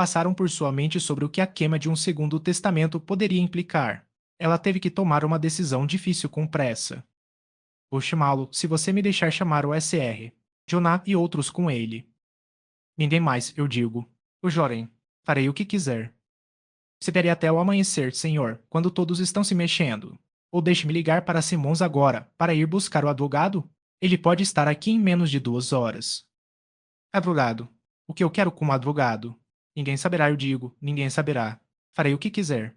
passaram por sua mente sobre o que a queima de um segundo testamento poderia implicar. Ela teve que tomar uma decisão difícil com pressa. Vou chamá-lo se você me deixar chamar o SR. Jonah e outros com ele. Ninguém mais, eu digo. O Jorem. Farei o que quiser. Esperei até o amanhecer, senhor, quando todos estão se mexendo. Ou deixe-me ligar para Simmons agora, para ir buscar o advogado? Ele pode estar aqui em menos de 2 horas. Advogado. O que eu quero com o advogado? Ninguém saberá, eu digo, ninguém saberá. Farei o que quiser.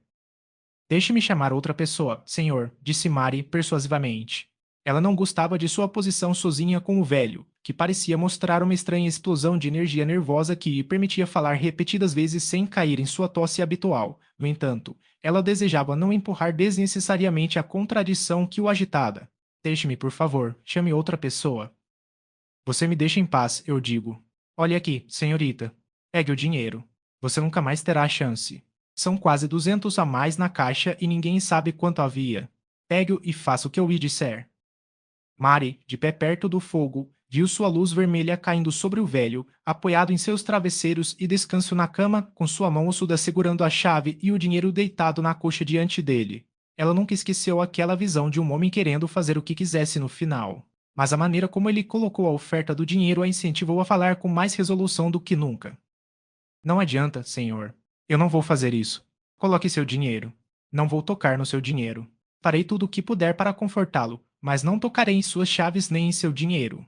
Deixe-me chamar outra pessoa, senhor, disse Mary persuasivamente. Ela não gostava de sua posição sozinha com o velho, que parecia mostrar uma estranha explosão de energia nervosa que lhe permitia falar repetidas vezes sem cair em sua tosse habitual. No entanto, ela desejava não empurrar desnecessariamente a contradição que o agitava. Deixe-me, por favor, chame outra pessoa. Você me deixa em paz, eu digo. Olhe aqui, senhorita. Pegue o dinheiro. Você nunca mais terá a chance. São quase 200 a mais na caixa e ninguém sabe quanto havia. Pegue-o e faça o que eu lhe disser. Mary, de pé perto do fogo, viu sua luz vermelha caindo sobre o velho, apoiado em seus travesseiros e descanso na cama, com sua mão ossuda segurando a chave e o dinheiro deitado na coxa diante dele. Ela nunca esqueceu aquela visão de um homem querendo fazer o que quisesse no final. Mas a maneira como ele colocou a oferta do dinheiro a incentivou a falar com mais resolução do que nunca. Não adianta, senhor. Eu não vou fazer isso. Coloque seu dinheiro. Não vou tocar no seu dinheiro. Farei tudo o que puder para confortá-lo, mas não tocarei em suas chaves nem em seu dinheiro.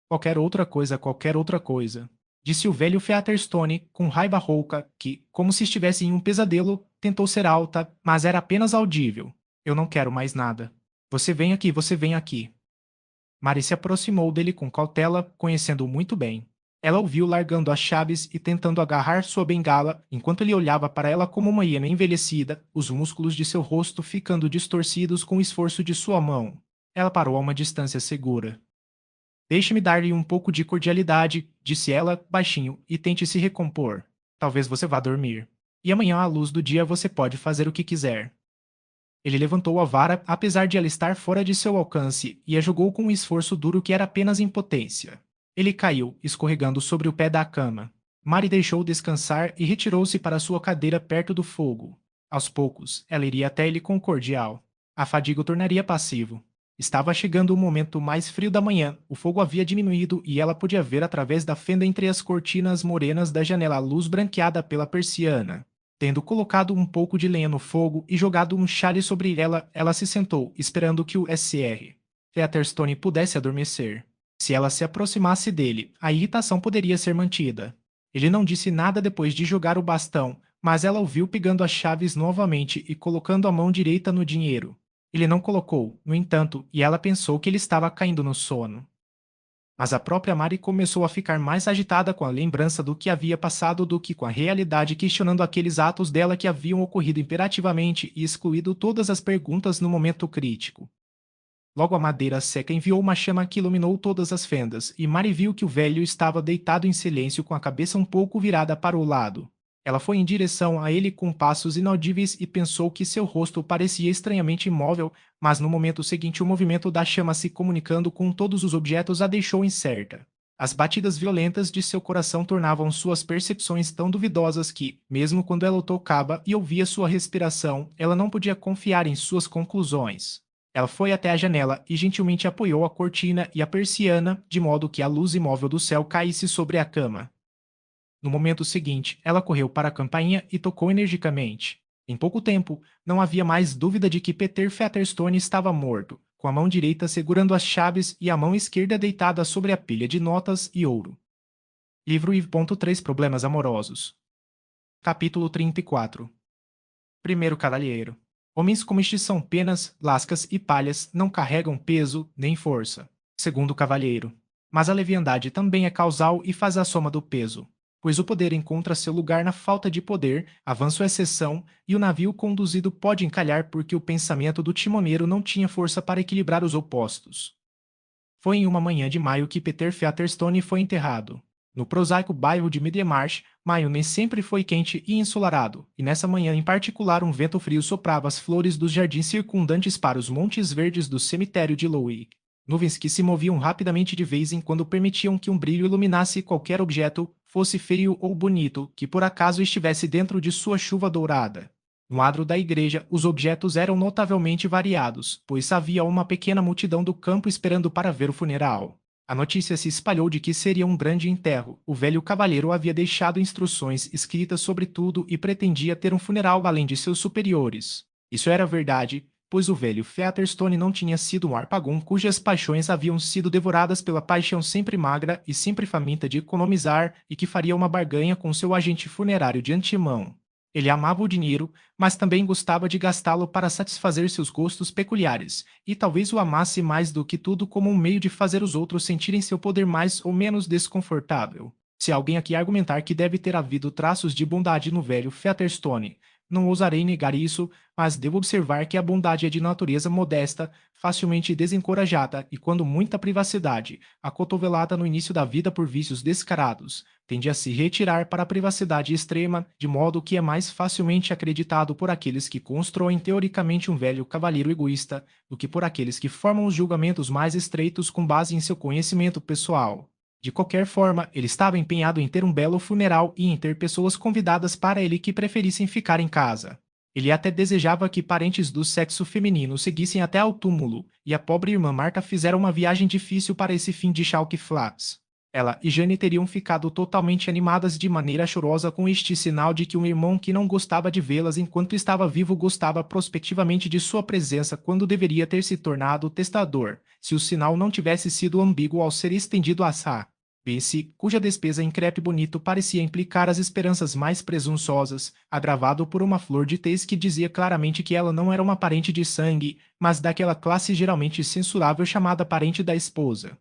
Qualquer outra coisa, disse o velho Featherstone com raiva rouca que, como se estivesse em um pesadelo, tentou ser alta, mas era apenas audível. Eu não quero mais nada. Você vem aqui, você vem aqui. Mary se aproximou dele com cautela, conhecendo-o muito bem. Ela o viu largando as chaves e tentando agarrar sua bengala, enquanto ele olhava para ela como uma hiena envelhecida, os músculos de seu rosto ficando distorcidos com o esforço de sua mão. Ela parou a uma distância segura. Deixe-me dar-lhe um pouco de cordialidade, disse ela, baixinho, e tente se recompor. Talvez você vá dormir. E amanhã à luz do dia você pode fazer o que quiser. Ele levantou a vara, apesar de ela estar fora de seu alcance, e a jogou com um esforço duro que era apenas impotência. Ele caiu, escorregando sobre o pé da cama. Mary deixou-o descansar e retirou-se para sua cadeira perto do fogo. Aos poucos, ela iria até ele com cordial. A fadiga o tornaria passivo. Estava chegando o momento mais frio da manhã, o fogo havia diminuído e ela podia ver através da fenda entre as cortinas morenas da janela a luz branqueada pela persiana. Tendo colocado um pouco de lenha no fogo e jogado um chale sobre ela, ela se sentou, esperando que o Sr. Featherstone pudesse adormecer. Se ela se aproximasse dele, a irritação poderia ser mantida. Ele não disse nada depois de jogar o bastão, mas ela o viu pegando as chaves novamente e colocando a mão direita no dinheiro. Ele não colocou, no entanto, e ela pensou que ele estava caindo no sono. Mas a própria Mary começou a ficar mais agitada com a lembrança do que havia passado do que com a realidade, questionando aqueles atos dela que haviam ocorrido imperativamente e excluído todas as perguntas no momento crítico. Logo a madeira seca enviou uma chama que iluminou todas as fendas, e Mary viu que o velho estava deitado em silêncio com a cabeça um pouco virada para o lado. Ela foi em direção a ele com passos inaudíveis e pensou que seu rosto parecia estranhamente imóvel, mas no momento seguinte o movimento da chama se comunicando com todos os objetos a deixou incerta. As batidas violentas de seu coração tornavam suas percepções tão duvidosas que, mesmo quando ela o tocava e ouvia sua respiração, ela não podia confiar em suas conclusões. Ela foi até a janela e gentilmente apoiou a cortina e a persiana, de modo que a luz imóvel do céu caísse sobre a cama. No momento seguinte, ela correu para a campainha e tocou energicamente. Em pouco tempo, não havia mais dúvida de que Peter Featherstone estava morto, com a mão direita segurando as chaves e a mão esquerda deitada sobre a pilha de notas e ouro. Livro IV.3 Problemas Amorosos. Capítulo 34. Primeiro cavalheiro. Homens como estes são penas, lascas e palhas, não carregam peso nem força. Segundo cavalheiro. Mas a leviandade também é causal e faz a soma do peso. Pois o poder encontra seu lugar na falta de poder, avanço é exceção, e o navio conduzido pode encalhar porque o pensamento do timoneiro não tinha força para equilibrar os opostos. Foi em uma manhã de maio que Peter Featherstone foi enterrado. No prosaico bairro de Middlemarch, maio nem sempre foi quente e ensolarado, e nessa manhã em particular um vento frio soprava as flores dos jardins circundantes para os montes verdes do cemitério de Lowick. Nuvens que se moviam rapidamente de vez em quando permitiam que um brilho iluminasse qualquer objeto, fosse feio ou bonito, que por acaso estivesse dentro de sua chuva dourada. No adro da igreja, os objetos eram notavelmente variados, pois havia uma pequena multidão do campo esperando para ver o funeral. A notícia se espalhou de que seria um grande enterro. O velho cavalheiro havia deixado instruções escritas sobre tudo e pretendia ter um funeral além de seus superiores. Isso era verdade, pois o velho Featherstone não tinha sido um Harpagon cujas paixões haviam sido devoradas pela paixão sempre magra e sempre faminta de economizar e que faria uma barganha com seu agente funerário de antemão. Ele amava o dinheiro, mas também gostava de gastá-lo para satisfazer seus gostos peculiares, e talvez o amasse mais do que tudo como um meio de fazer os outros sentirem seu poder mais ou menos desconfortável. Se alguém aqui argumentar que deve ter havido traços de bondade no velho Featherstone, não ousarei negar isso, mas devo observar que a bondade é de natureza modesta, facilmente desencorajada e, quando muita privacidade, acotovelada no início da vida por vícios descarados, tende a se retirar para a privacidade extrema, de modo que é mais facilmente acreditado por aqueles que constroem teoricamente um velho cavalheiro egoísta do que por aqueles que formam os julgamentos mais estreitos com base em seu conhecimento pessoal. De qualquer forma, ele estava empenhado em ter um belo funeral e em ter pessoas convidadas para ele que preferissem ficar em casa. Ele até desejava que parentes do sexo feminino seguissem até ao túmulo, e a pobre irmã Marta fizera uma viagem difícil para esse fim de Chalk Flats. Ela e Jane teriam ficado totalmente animadas de maneira chorosa com este sinal de que um irmão que não gostava de vê-las enquanto estava vivo gostava prospectivamente de sua presença quando deveria ter se tornado testador, se o sinal não tivesse sido ambíguo ao ser estendido a Sa. Bessie, cuja despesa em crepe bonito parecia implicar as esperanças mais presunçosas, agravado por uma flor de tez que dizia claramente que ela não era uma parente de sangue, mas daquela classe geralmente censurável chamada parente da esposa.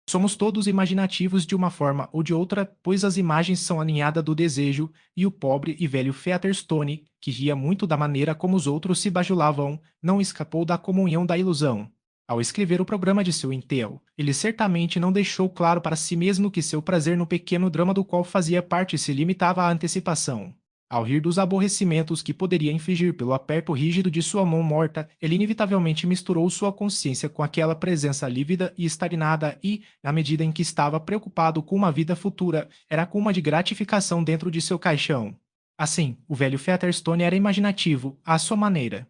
Somos todos imaginativos de uma forma ou de outra, pois as imagens são a ninhada do desejo, e o pobre e velho Featherstone, que ria muito da maneira como os outros se bajulavam, não escapou da comunhão da ilusão. Ao escrever o programa de seu enterro, ele certamente não deixou claro para si mesmo que seu prazer no pequeno drama do qual fazia parte se limitava à antecipação. Ao rir dos aborrecimentos que poderia infligir pelo aperto rígido de sua mão morta, ele inevitavelmente misturou sua consciência com aquela presença lívida e estagnada e, na medida em que estava preocupado com uma vida futura, era com uma de gratificação dentro de seu caixão. Assim, o velho Featherstone era imaginativo, à sua maneira.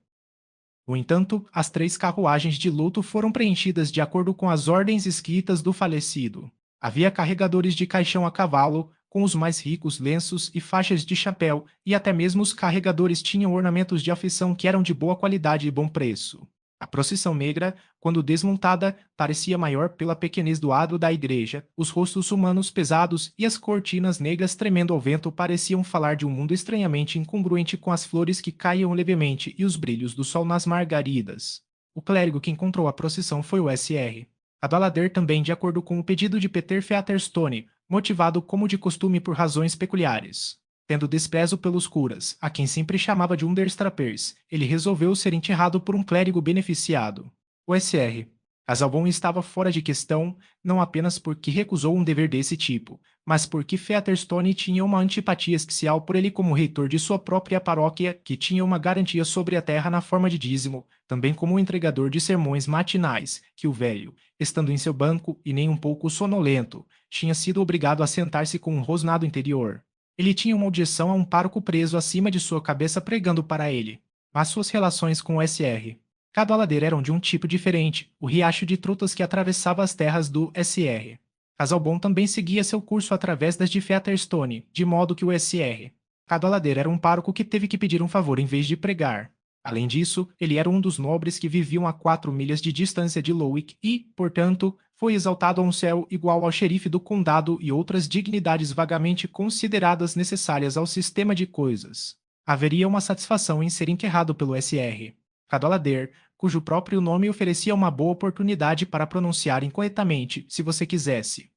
No entanto, as 3 carruagens de luto foram preenchidas de acordo com as ordens escritas do falecido. Havia carregadores de caixão a cavalo, com os mais ricos lenços e faixas de chapéu, e até mesmo os carregadores tinham ornamentos de afeição que eram de boa qualidade e bom preço. A procissão negra, quando desmontada, parecia maior pela pequenez do adro da igreja, os rostos humanos pesados e as cortinas negras tremendo ao vento pareciam falar de um mundo estranhamente incongruente com as flores que caíam levemente e os brilhos do sol nas margaridas. O clérigo que encontrou a procissão foi o Sr. Cadwallader também de acordo com o pedido de Peter Featherstone, motivado como de costume por razões peculiares. Tendo desprezo pelos curas, a quem sempre chamava de Understrappers, ele resolveu ser enterrado por um clérigo beneficiado. O Sr. Casalbon estava fora de questão, não apenas porque recusou um dever desse tipo, mas porque Featherstone tinha uma antipatia especial por ele como reitor de sua própria paróquia, que tinha uma garantia sobre a terra na forma de dízimo, também como entregador de sermões matinais, que o velho, estando em seu banco e nem um pouco sonolento, tinha sido obrigado a sentar-se com um rosnado interior. Ele tinha uma objeção a um pároco preso acima de sua cabeça pregando para ele. Mas suas relações com o Sr. Cadwallader eram de um tipo diferente, o riacho de trutas que atravessava as terras do Sr. Casalbon também seguia seu curso através das de Featherstone, de modo que o Sr. Cadwallader era um pároco que teve que pedir um favor em vez de pregar. Além disso, ele era um dos nobres que viviam a 4 milhas de distância de Lowick e, portanto, foi exaltado a um céu igual ao xerife do condado e outras dignidades vagamente consideradas necessárias ao sistema de coisas. Haveria uma satisfação em ser enterrado pelo Sr. Cadwallader, cujo próprio nome oferecia uma boa oportunidade para pronunciar incorretamente, se você quisesse.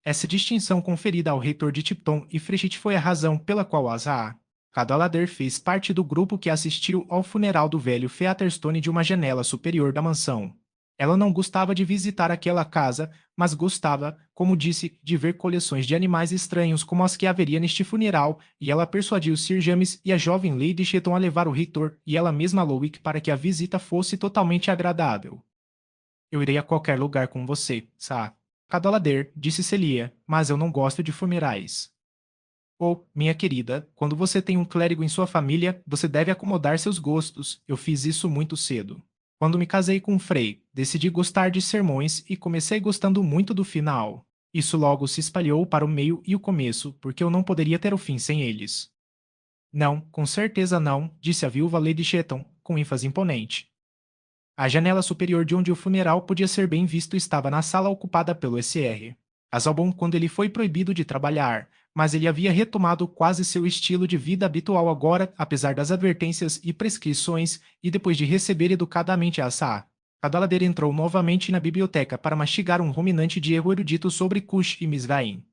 Essa distinção conferida ao reitor de Tipton e Frechit foi a razão pela qual Asa Cadwallader fez parte do grupo que assistiu ao funeral do velho Featherstone de uma janela superior da mansão. Ela não gostava de visitar aquela casa, mas gostava, como disse, de ver coleções de animais estranhos como as que haveria neste funeral, e ela persuadiu Sir James e a jovem Lady Chetton a levar o reitor e ela mesma a Lowick para que a visita fosse totalmente agradável. Eu irei a qualquer lugar com você, Sa. Cadolader, disse Celia, mas eu não gosto de funerais. Oh, minha querida, quando você tem um clérigo em sua família, você deve acomodar seus gostos. Eu fiz isso muito cedo. Quando me casei com um Frei, decidi gostar de sermões e comecei gostando muito do final. Isso logo se espalhou para o meio e o começo, porque eu não poderia ter o fim sem eles. Não, com certeza não, disse a viúva Lady Chetton, com ênfase imponente. A janela superior de onde o funeral podia ser bem visto estava na sala ocupada pelo SR. Azalbon quando ele foi proibido de trabalhar, mas ele havia retomado quase seu estilo de vida habitual agora, apesar das advertências e prescrições, e depois de receber educadamente a Asa. Cadaladeira entrou novamente na biblioteca para mastigar um ruminante de erro erudito sobre Cush e Misraim.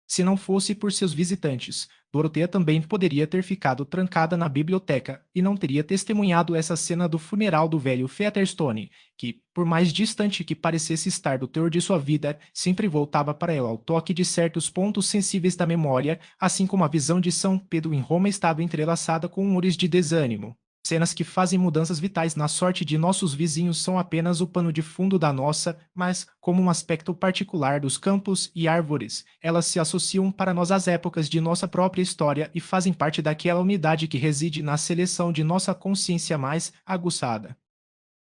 Se não fosse por seus visitantes, Dorothea também poderia ter ficado trancada na biblioteca e não teria testemunhado essa cena do funeral do velho Featherstone, que, por mais distante que parecesse estar do teor de sua vida, sempre voltava para ela ao toque de certos pontos sensíveis da memória, assim como a visão de São Pedro em Roma estava entrelaçada com humores de desânimo. Cenas que fazem mudanças vitais na sorte de nossos vizinhos são apenas o pano de fundo da nossa, mas, como um aspecto particular dos campos e árvores, elas se associam para nós às épocas de nossa própria história e fazem parte daquela unidade que reside na seleção de nossa consciência mais aguçada.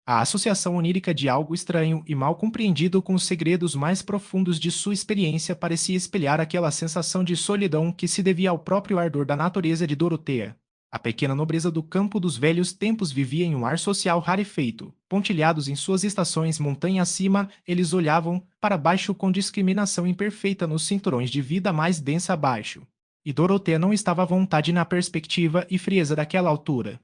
A associação onírica de algo estranho e mal compreendido com os segredos mais profundos de sua experiência parecia espelhar aquela sensação de solidão que se devia ao próprio ardor da natureza de Dorotea. A pequena nobreza do campo dos velhos tempos vivia em um ar social rarefeito. Pontilhados em suas estações montanha acima, eles olhavam para baixo com discriminação imperfeita nos cinturões de vida mais densa abaixo. E Dorotea não estava à vontade na perspectiva e frieza daquela altura.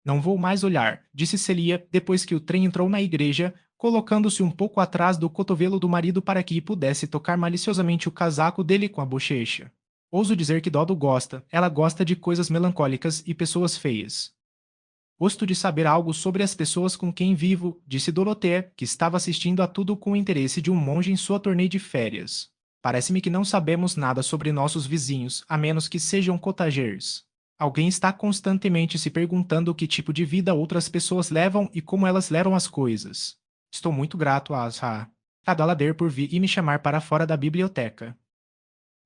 Não vou mais olhar, disse Celia depois que o trem entrou na igreja, colocando-se um pouco atrás do cotovelo do marido para que pudesse tocar maliciosamente o casaco dele com a bochecha. Ouso dizer que Dodo gosta, ela gosta de coisas melancólicas e pessoas feias. Gosto de saber algo sobre as pessoas com quem vivo, disse Dorothea, que estava assistindo a tudo com o interesse de um monge em sua turnê de férias. Parece-me que não sabemos nada sobre nossos vizinhos, a menos que sejam cottagers. Alguém está constantemente se perguntando que tipo de vida outras pessoas levam e como elas levam as coisas. Estou muito grato a Asha Cadalader por vir e me chamar para fora da biblioteca.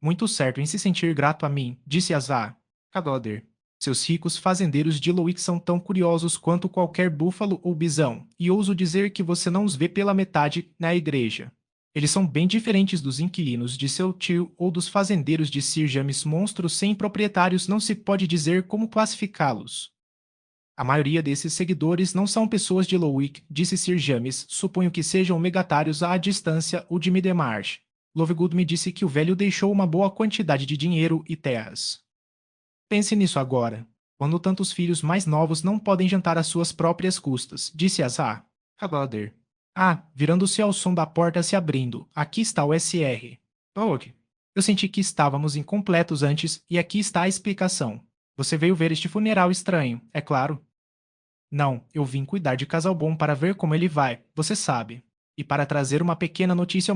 Muito certo em se sentir grato a mim, disse Azar. Cadalader. Seus ricos fazendeiros de Loic são tão curiosos quanto qualquer búfalo ou bisão, e ouso dizer que você não os vê pela metade na igreja. Eles são bem diferentes dos inquilinos de seu tio ou dos fazendeiros de Sir James. Monstros sem proprietários não se pode dizer como classificá-los. A maioria desses seguidores não são pessoas de Lowick, disse Sir James, suponho que sejam megatários à distância ou de Middlemarch. Lovegood me disse que o velho deixou uma boa quantidade de dinheiro e terras. Pense nisso agora. Quando tantos filhos mais novos não podem jantar às suas próprias custas, disse Azar. Cadalader. Ah, virando-se ao som da porta se abrindo. Aqui está o SR. Og. Eu senti que estávamos incompletos antes e aqui está a explicação. Você veio ver este funeral estranho, é claro. Não, eu vim cuidar de Casalbon para ver como ele vai, você sabe. E para trazer uma pequena notícia,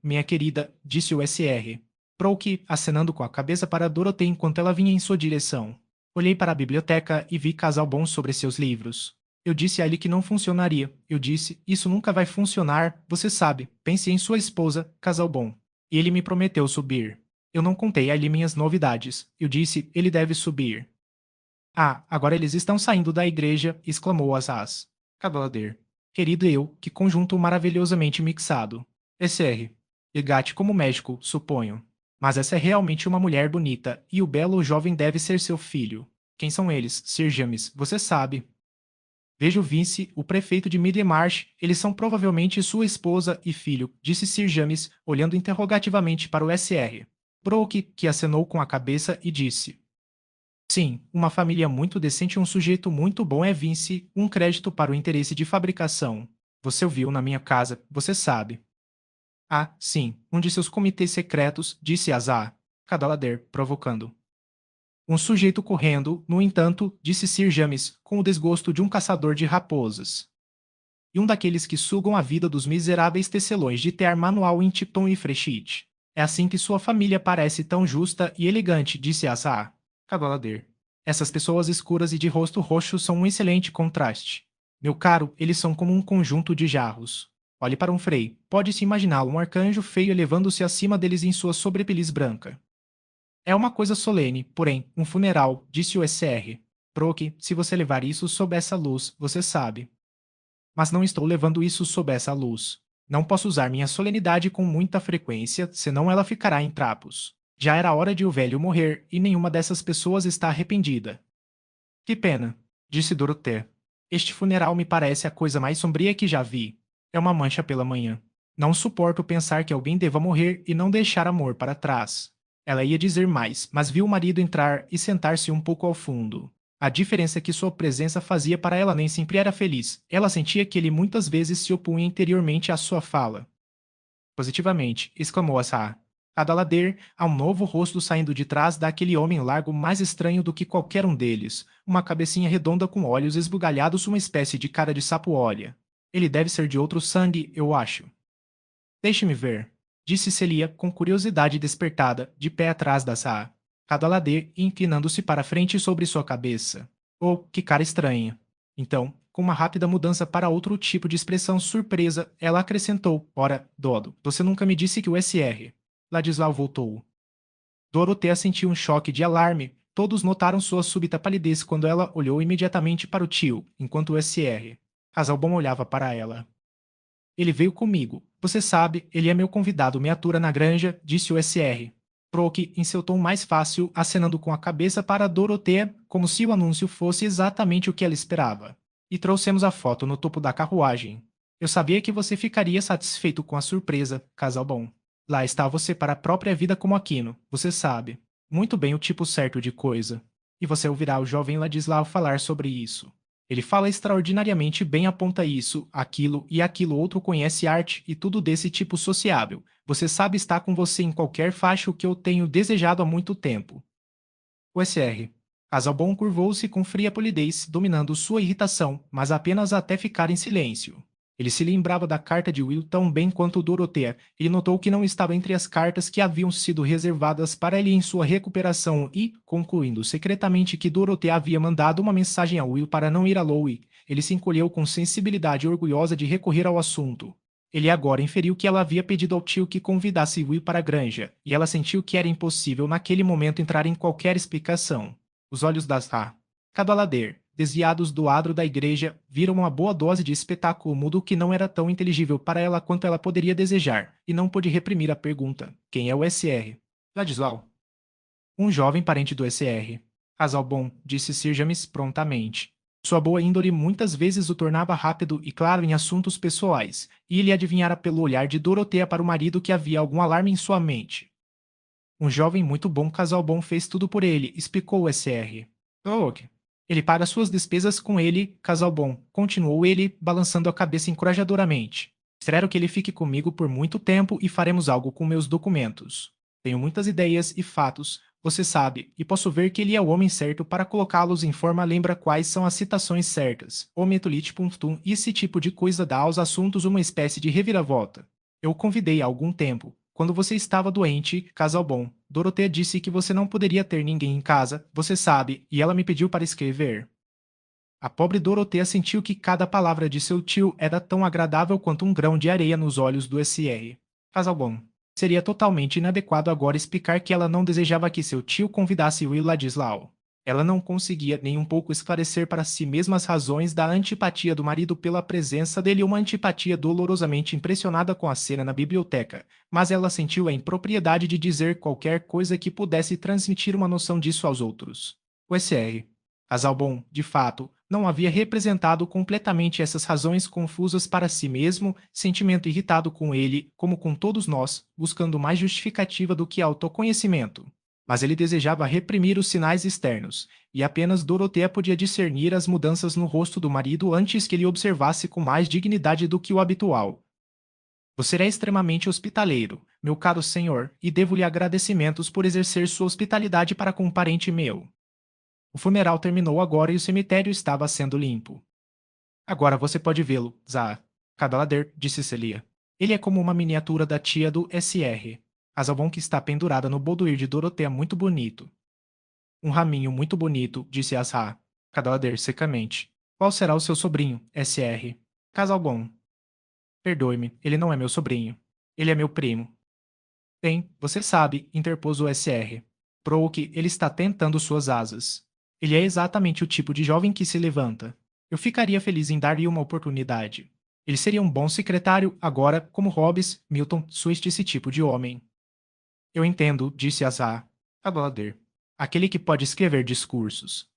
minha querida, disse o SR. Prouk, acenando com a cabeça para Dorothea enquanto ela vinha em sua direção. Olhei para a biblioteca e vi Casalbon sobre seus livros. Eu disse a ele que não funcionaria. Eu disse, isso nunca vai funcionar, você sabe. Pense em sua esposa, Casalbon. E ele me prometeu subir. Eu não contei a ele minhas novidades. Eu disse, ele deve subir. Ah, agora eles estão saindo da igreja, exclamou Azaz. Cadalader. Querido eu, que conjunto maravilhosamente mixado. SR. Egate como médico, suponho. Mas essa é realmente uma mulher bonita, e o belo jovem deve ser seu filho. Quem são eles, Sir James? Você sabe. Vejo Vince, o prefeito de Middlemarch. Eles são provavelmente sua esposa e filho, disse Sir James, olhando interrogativamente para o SR. Brooke, que acenou com a cabeça e disse: Sim, uma família muito decente e um sujeito muito bom é Vince, um crédito para o interesse de fabricação. Você o viu na minha casa, você sabe. Ah, sim, um de seus comitês secretos, disse Azar. Cadalader, provocando. Um sujeito correndo, no entanto, disse Sir James, com o desgosto de um caçador de raposas. E um daqueles que sugam a vida dos miseráveis tecelões de tear manual em Tipton e Frechit. É assim que sua família parece tão justa e elegante, disse Azar. Cadalader. Essas pessoas escuras e de rosto roxo são um excelente contraste. Meu caro, eles são como um conjunto de jarros. Olhe para um frei. Pode-se imaginá-lo um arcanjo feio elevando-se acima deles em sua sobrepeliz branca. É uma coisa solene, porém, um funeral, disse o SR. Proque, se você levar isso sob essa luz, você sabe. Mas não estou levando isso sob essa luz. Não posso usar minha solenidade com muita frequência, senão ela ficará em trapos. Já era hora de o velho morrer, e nenhuma dessas pessoas está arrependida. Que pena, disse Dorothée. Este funeral me parece a coisa mais sombria que já vi. É uma mancha pela manhã. Não suporto pensar que alguém deva morrer e não deixar amor para trás. Ela ia dizer mais, mas viu o marido entrar e sentar-se um pouco ao fundo. A diferença que sua presença fazia para ela nem sempre era feliz. Ela sentia que ele muitas vezes se opunha interiormente à sua fala. Positivamente, exclamou a Sarah. Adalader, há um novo rosto saindo de trás daquele homem largo mais estranho do que qualquer um deles. Uma cabecinha redonda com olhos esbugalhados, uma espécie de cara de sapo-olha. Ele deve ser de outro sangue, eu acho. Deixe-me ver, disse Celia com curiosidade despertada, de pé atrás da Sarah. Adalader inclinando-se para frente sobre sua cabeça. Oh, que cara estranha. Então, com uma rápida mudança para outro tipo de expressão surpresa, ela acrescentou: Ora, Dodo, você nunca me disse que o SR. Ladislau voltou. Dorothea sentiu um choque de alarme. Todos notaram sua súbita palidez quando ela olhou imediatamente para o tio, enquanto o SR. Casalbon olhava para ela. Ele veio comigo. Você sabe, ele é meu convidado, me atura na granja, disse o SR. Proque, em seu tom mais fácil, acenando com a cabeça para Dorothea, como se o anúncio fosse exatamente o que ela esperava. E trouxemos a foto no topo da carruagem. Eu sabia que você ficaria satisfeito com a surpresa, casal bom. Lá está você para a própria vida como Aquino, você sabe. Muito bem o tipo certo de coisa. E você ouvirá o jovem Ladislau falar sobre isso. Ele fala extraordinariamente bem, aponta isso, aquilo e aquilo outro, conhece arte e tudo desse tipo sociável. Você sabe, estar com você em qualquer faixa, o que eu tenho desejado há muito tempo. O SR. Casalbon curvou-se com fria polidez, dominando sua irritação, mas apenas até ficar em silêncio. Ele se lembrava da carta de Will tão bem quanto Dorothea, e notou que não estava entre as cartas que haviam sido reservadas para ele em sua recuperação e, concluindo secretamente que Dorothea havia mandado uma mensagem a Will para não ir a Lowe, ele se encolheu com sensibilidade orgulhosa de recorrer ao assunto. Ele agora inferiu que ela havia pedido ao tio que convidasse Will para a granja, e ela sentiu que era impossível naquele momento entrar em qualquer explicação. Os olhos das Cadalader, desviados do adro da igreja, viram uma boa dose de espetáculo mudo que não era tão inteligível para ela quanto ela poderia desejar, e não pôde reprimir a pergunta: quem é o SR? Ladislau. Um jovem parente do SR. Casal bom, disse Sir James prontamente. Sua boa índole muitas vezes o tornava rápido e claro em assuntos pessoais, e ele adivinhara pelo olhar de Dorothea para o marido que havia algum alarme em sua mente. Um jovem muito bom, casal bom, fez tudo por ele, explicou o SR. Ok. Ele paga suas despesas com ele, casal bom, continuou ele, balançando a cabeça encorajadoramente. Espero que ele fique comigo por muito tempo e faremos algo com meus documentos. Tenho muitas ideias e fatos, você sabe, e posso ver que ele é o homem certo para colocá-los em forma. Lembra quais são as citações certas. O metolite.tum, e esse tipo de coisa dá aos assuntos uma espécie de reviravolta. Eu o convidei há algum tempo. Quando você estava doente, casal bom, Dorothea disse que você não poderia ter ninguém em casa, você sabe, e ela me pediu para escrever. A pobre Dorothea sentiu que cada palavra de seu tio era tão agradável quanto um grão de areia nos olhos do SR. Casal bom. Seria totalmente inadequado agora explicar que ela não desejava que seu tio convidasse Will Ladislau. Ela não conseguia nem um pouco esclarecer para si mesma as razões da antipatia do marido pela presença dele, uma antipatia dolorosamente impressionada com a cena na biblioteca, mas ela sentiu a impropriedade de dizer qualquer coisa que pudesse transmitir uma noção disso aos outros. O SR. Casalbon, de fato, não havia representado completamente essas razões confusas para si mesmo, sentimento irritado com ele, como com todos nós, buscando mais justificativa do que autoconhecimento. Mas ele desejava reprimir os sinais externos, e apenas Dorothea podia discernir as mudanças no rosto do marido antes que ele observasse com mais dignidade do que o habitual. Você é extremamente hospitaleiro, meu caro senhor, e devo-lhe agradecimentos por exercer sua hospitalidade para com um parente meu. O funeral terminou agora e o cemitério estava sendo limpo. Agora você pode vê-lo, Zah. Cadalader, disse Celia. Ele é como uma miniatura da tia do SR. Azalbon, que está pendurada no boldoir de Dorothea, muito bonito. Um raminho muito bonito, disse Azah. Cadalader, secamente. Qual será o seu sobrinho, SR? Casalbon. Perdoe-me, ele não é meu sobrinho. Ele é meu primo. Bem, você sabe, interpôs o SR. Prouk, ele está tentando suas asas. Ele é exatamente o tipo de jovem que se levanta. Eu ficaria feliz em dar-lhe uma oportunidade. Ele seria um bom secretário, agora, como Hobbes, Milton Swift esse tipo de homem. Eu entendo, disse Azar. Abalader. Aquele que pode escrever discursos.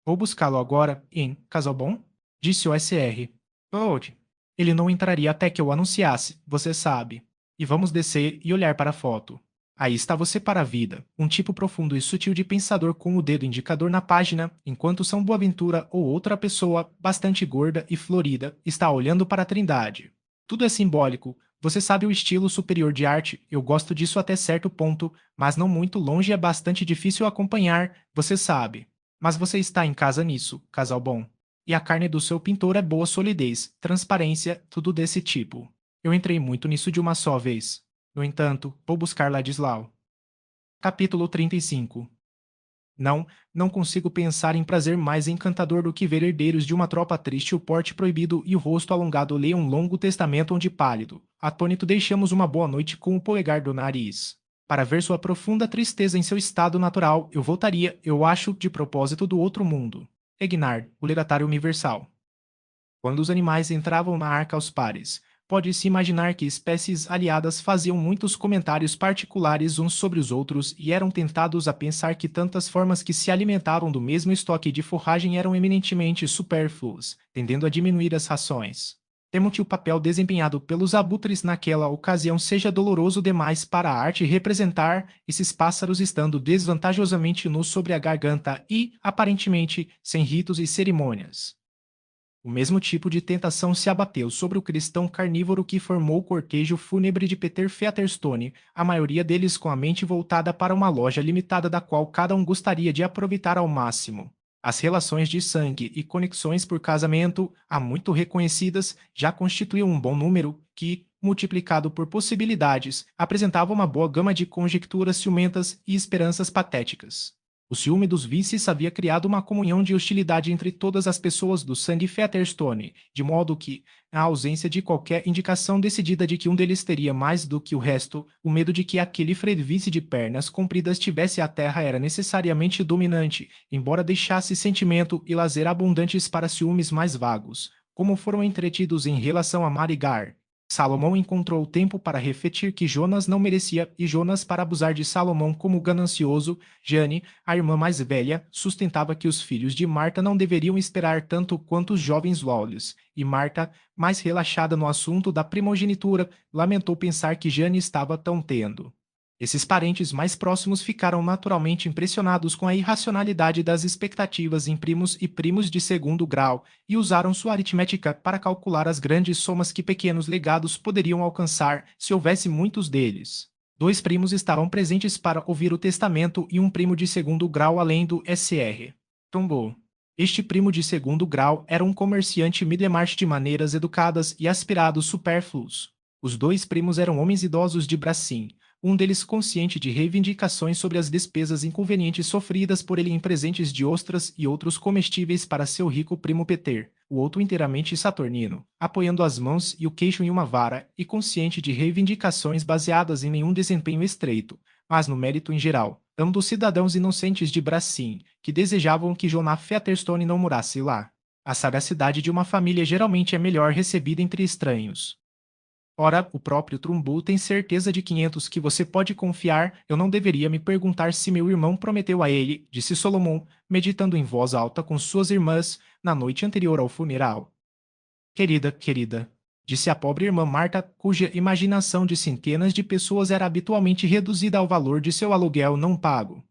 Vou buscá-lo agora em Casalbon? Disse o SR. Volte. Ele não entraria até que eu anunciasse, você sabe. E vamos descer e olhar para a foto. Aí está você para a vida, um tipo profundo e sutil de pensador com o dedo indicador na página, enquanto São Boaventura ou outra pessoa, bastante gorda e florida, está olhando para a Trindade. Tudo é simbólico. Você sabe o estilo superior de arte, eu gosto disso até certo ponto, mas não muito longe é bastante difícil acompanhar, você sabe. Mas você está em casa nisso, casal bom. E a carne do seu pintor é boa solidez, transparência, tudo desse tipo. Eu entrei muito nisso de uma só vez. No entanto, vou buscar Ladislau. Capítulo 35. Não, não consigo pensar em prazer mais encantador do que ver herdeiros de uma tropa triste o porte proibido e o rosto alongado ler um longo testamento onde pálido, atônito deixamos uma boa noite com o polegar do nariz. Para ver sua profunda tristeza em seu estado natural, eu voltaria, eu acho, de propósito do outro mundo. Egnard, o legatário universal. Quando os animais entravam na arca aos pares, pode-se imaginar que espécies aliadas faziam muitos comentários particulares uns sobre os outros e eram tentados a pensar que tantas formas que se alimentavam do mesmo estoque de forragem eram eminentemente supérfluas, tendendo a diminuir as rações. Temo que o papel desempenhado pelos abutres naquela ocasião seja doloroso demais para a arte representar esses pássaros estando desvantajosamente nus sobre a garganta e, aparentemente, sem ritos e cerimônias. O mesmo tipo de tentação se abateu sobre o cristão carnívoro que formou o cortejo fúnebre de Peter Featherstone, a maioria deles com a mente voltada para uma loja limitada da qual cada um gostaria de aproveitar ao máximo. As relações de sangue e conexões por casamento, há muito reconhecidas, já constituíam um bom número que, multiplicado por possibilidades, apresentava uma boa gama de conjecturas ciumentas e esperanças patéticas. O ciúme dos vices havia criado uma comunhão de hostilidade entre todas as pessoas do sangue Featherstone, de modo que, na ausência de qualquer indicação decidida de que um deles teria mais do que o resto, o medo de que aquele frevice de pernas compridas tivesse a terra era necessariamente dominante, embora deixasse sentimento e lazer abundantes para ciúmes mais vagos, como foram entretidos em relação a Marigar. Salomão encontrou tempo para refletir que Jonas não merecia e Jonas para abusar de Salomão como ganancioso. Jane, a irmã mais velha, sustentava que os filhos de Marta não deveriam esperar tanto quanto os jovens Wallace, e Marta, mais relaxada no assunto da primogenitura, lamentou pensar que Jane estava tão tendo. Esses parentes mais próximos ficaram naturalmente impressionados com a irracionalidade das expectativas em primos e primos de segundo grau e usaram sua aritmética para calcular as grandes somas que pequenos legados poderiam alcançar se houvesse muitos deles. 2 primos estavam presentes para ouvir o testamento e um primo de segundo grau além do SR. Tombou. Este primo de segundo grau era um comerciante Middlemarch de maneiras educadas e aspirados supérfluos. Os 2 primos eram homens idosos de bracim, um deles consciente de reivindicações sobre as despesas inconvenientes sofridas por ele em presentes de ostras e outros comestíveis para seu rico primo Peter, o outro inteiramente saturnino, apoiando as mãos e o queixo em uma vara e consciente de reivindicações baseadas em nenhum desempenho estreito, mas no mérito em geral, ambos cidadãos inocentes de Bracim, que desejavam que Jonah Featherstone não morasse lá. A sagacidade de uma família geralmente é melhor recebida entre estranhos. Ora, o próprio Trumbull tem certeza de 500 que você pode confiar. Eu não deveria me perguntar se meu irmão prometeu a ele, disse Solomon, meditando em voz alta com suas irmãs, na noite anterior ao funeral. Querida, querida, disse a pobre irmã Marta, cuja imaginação de centenas de pessoas era habitualmente reduzida ao valor de seu aluguel não pago.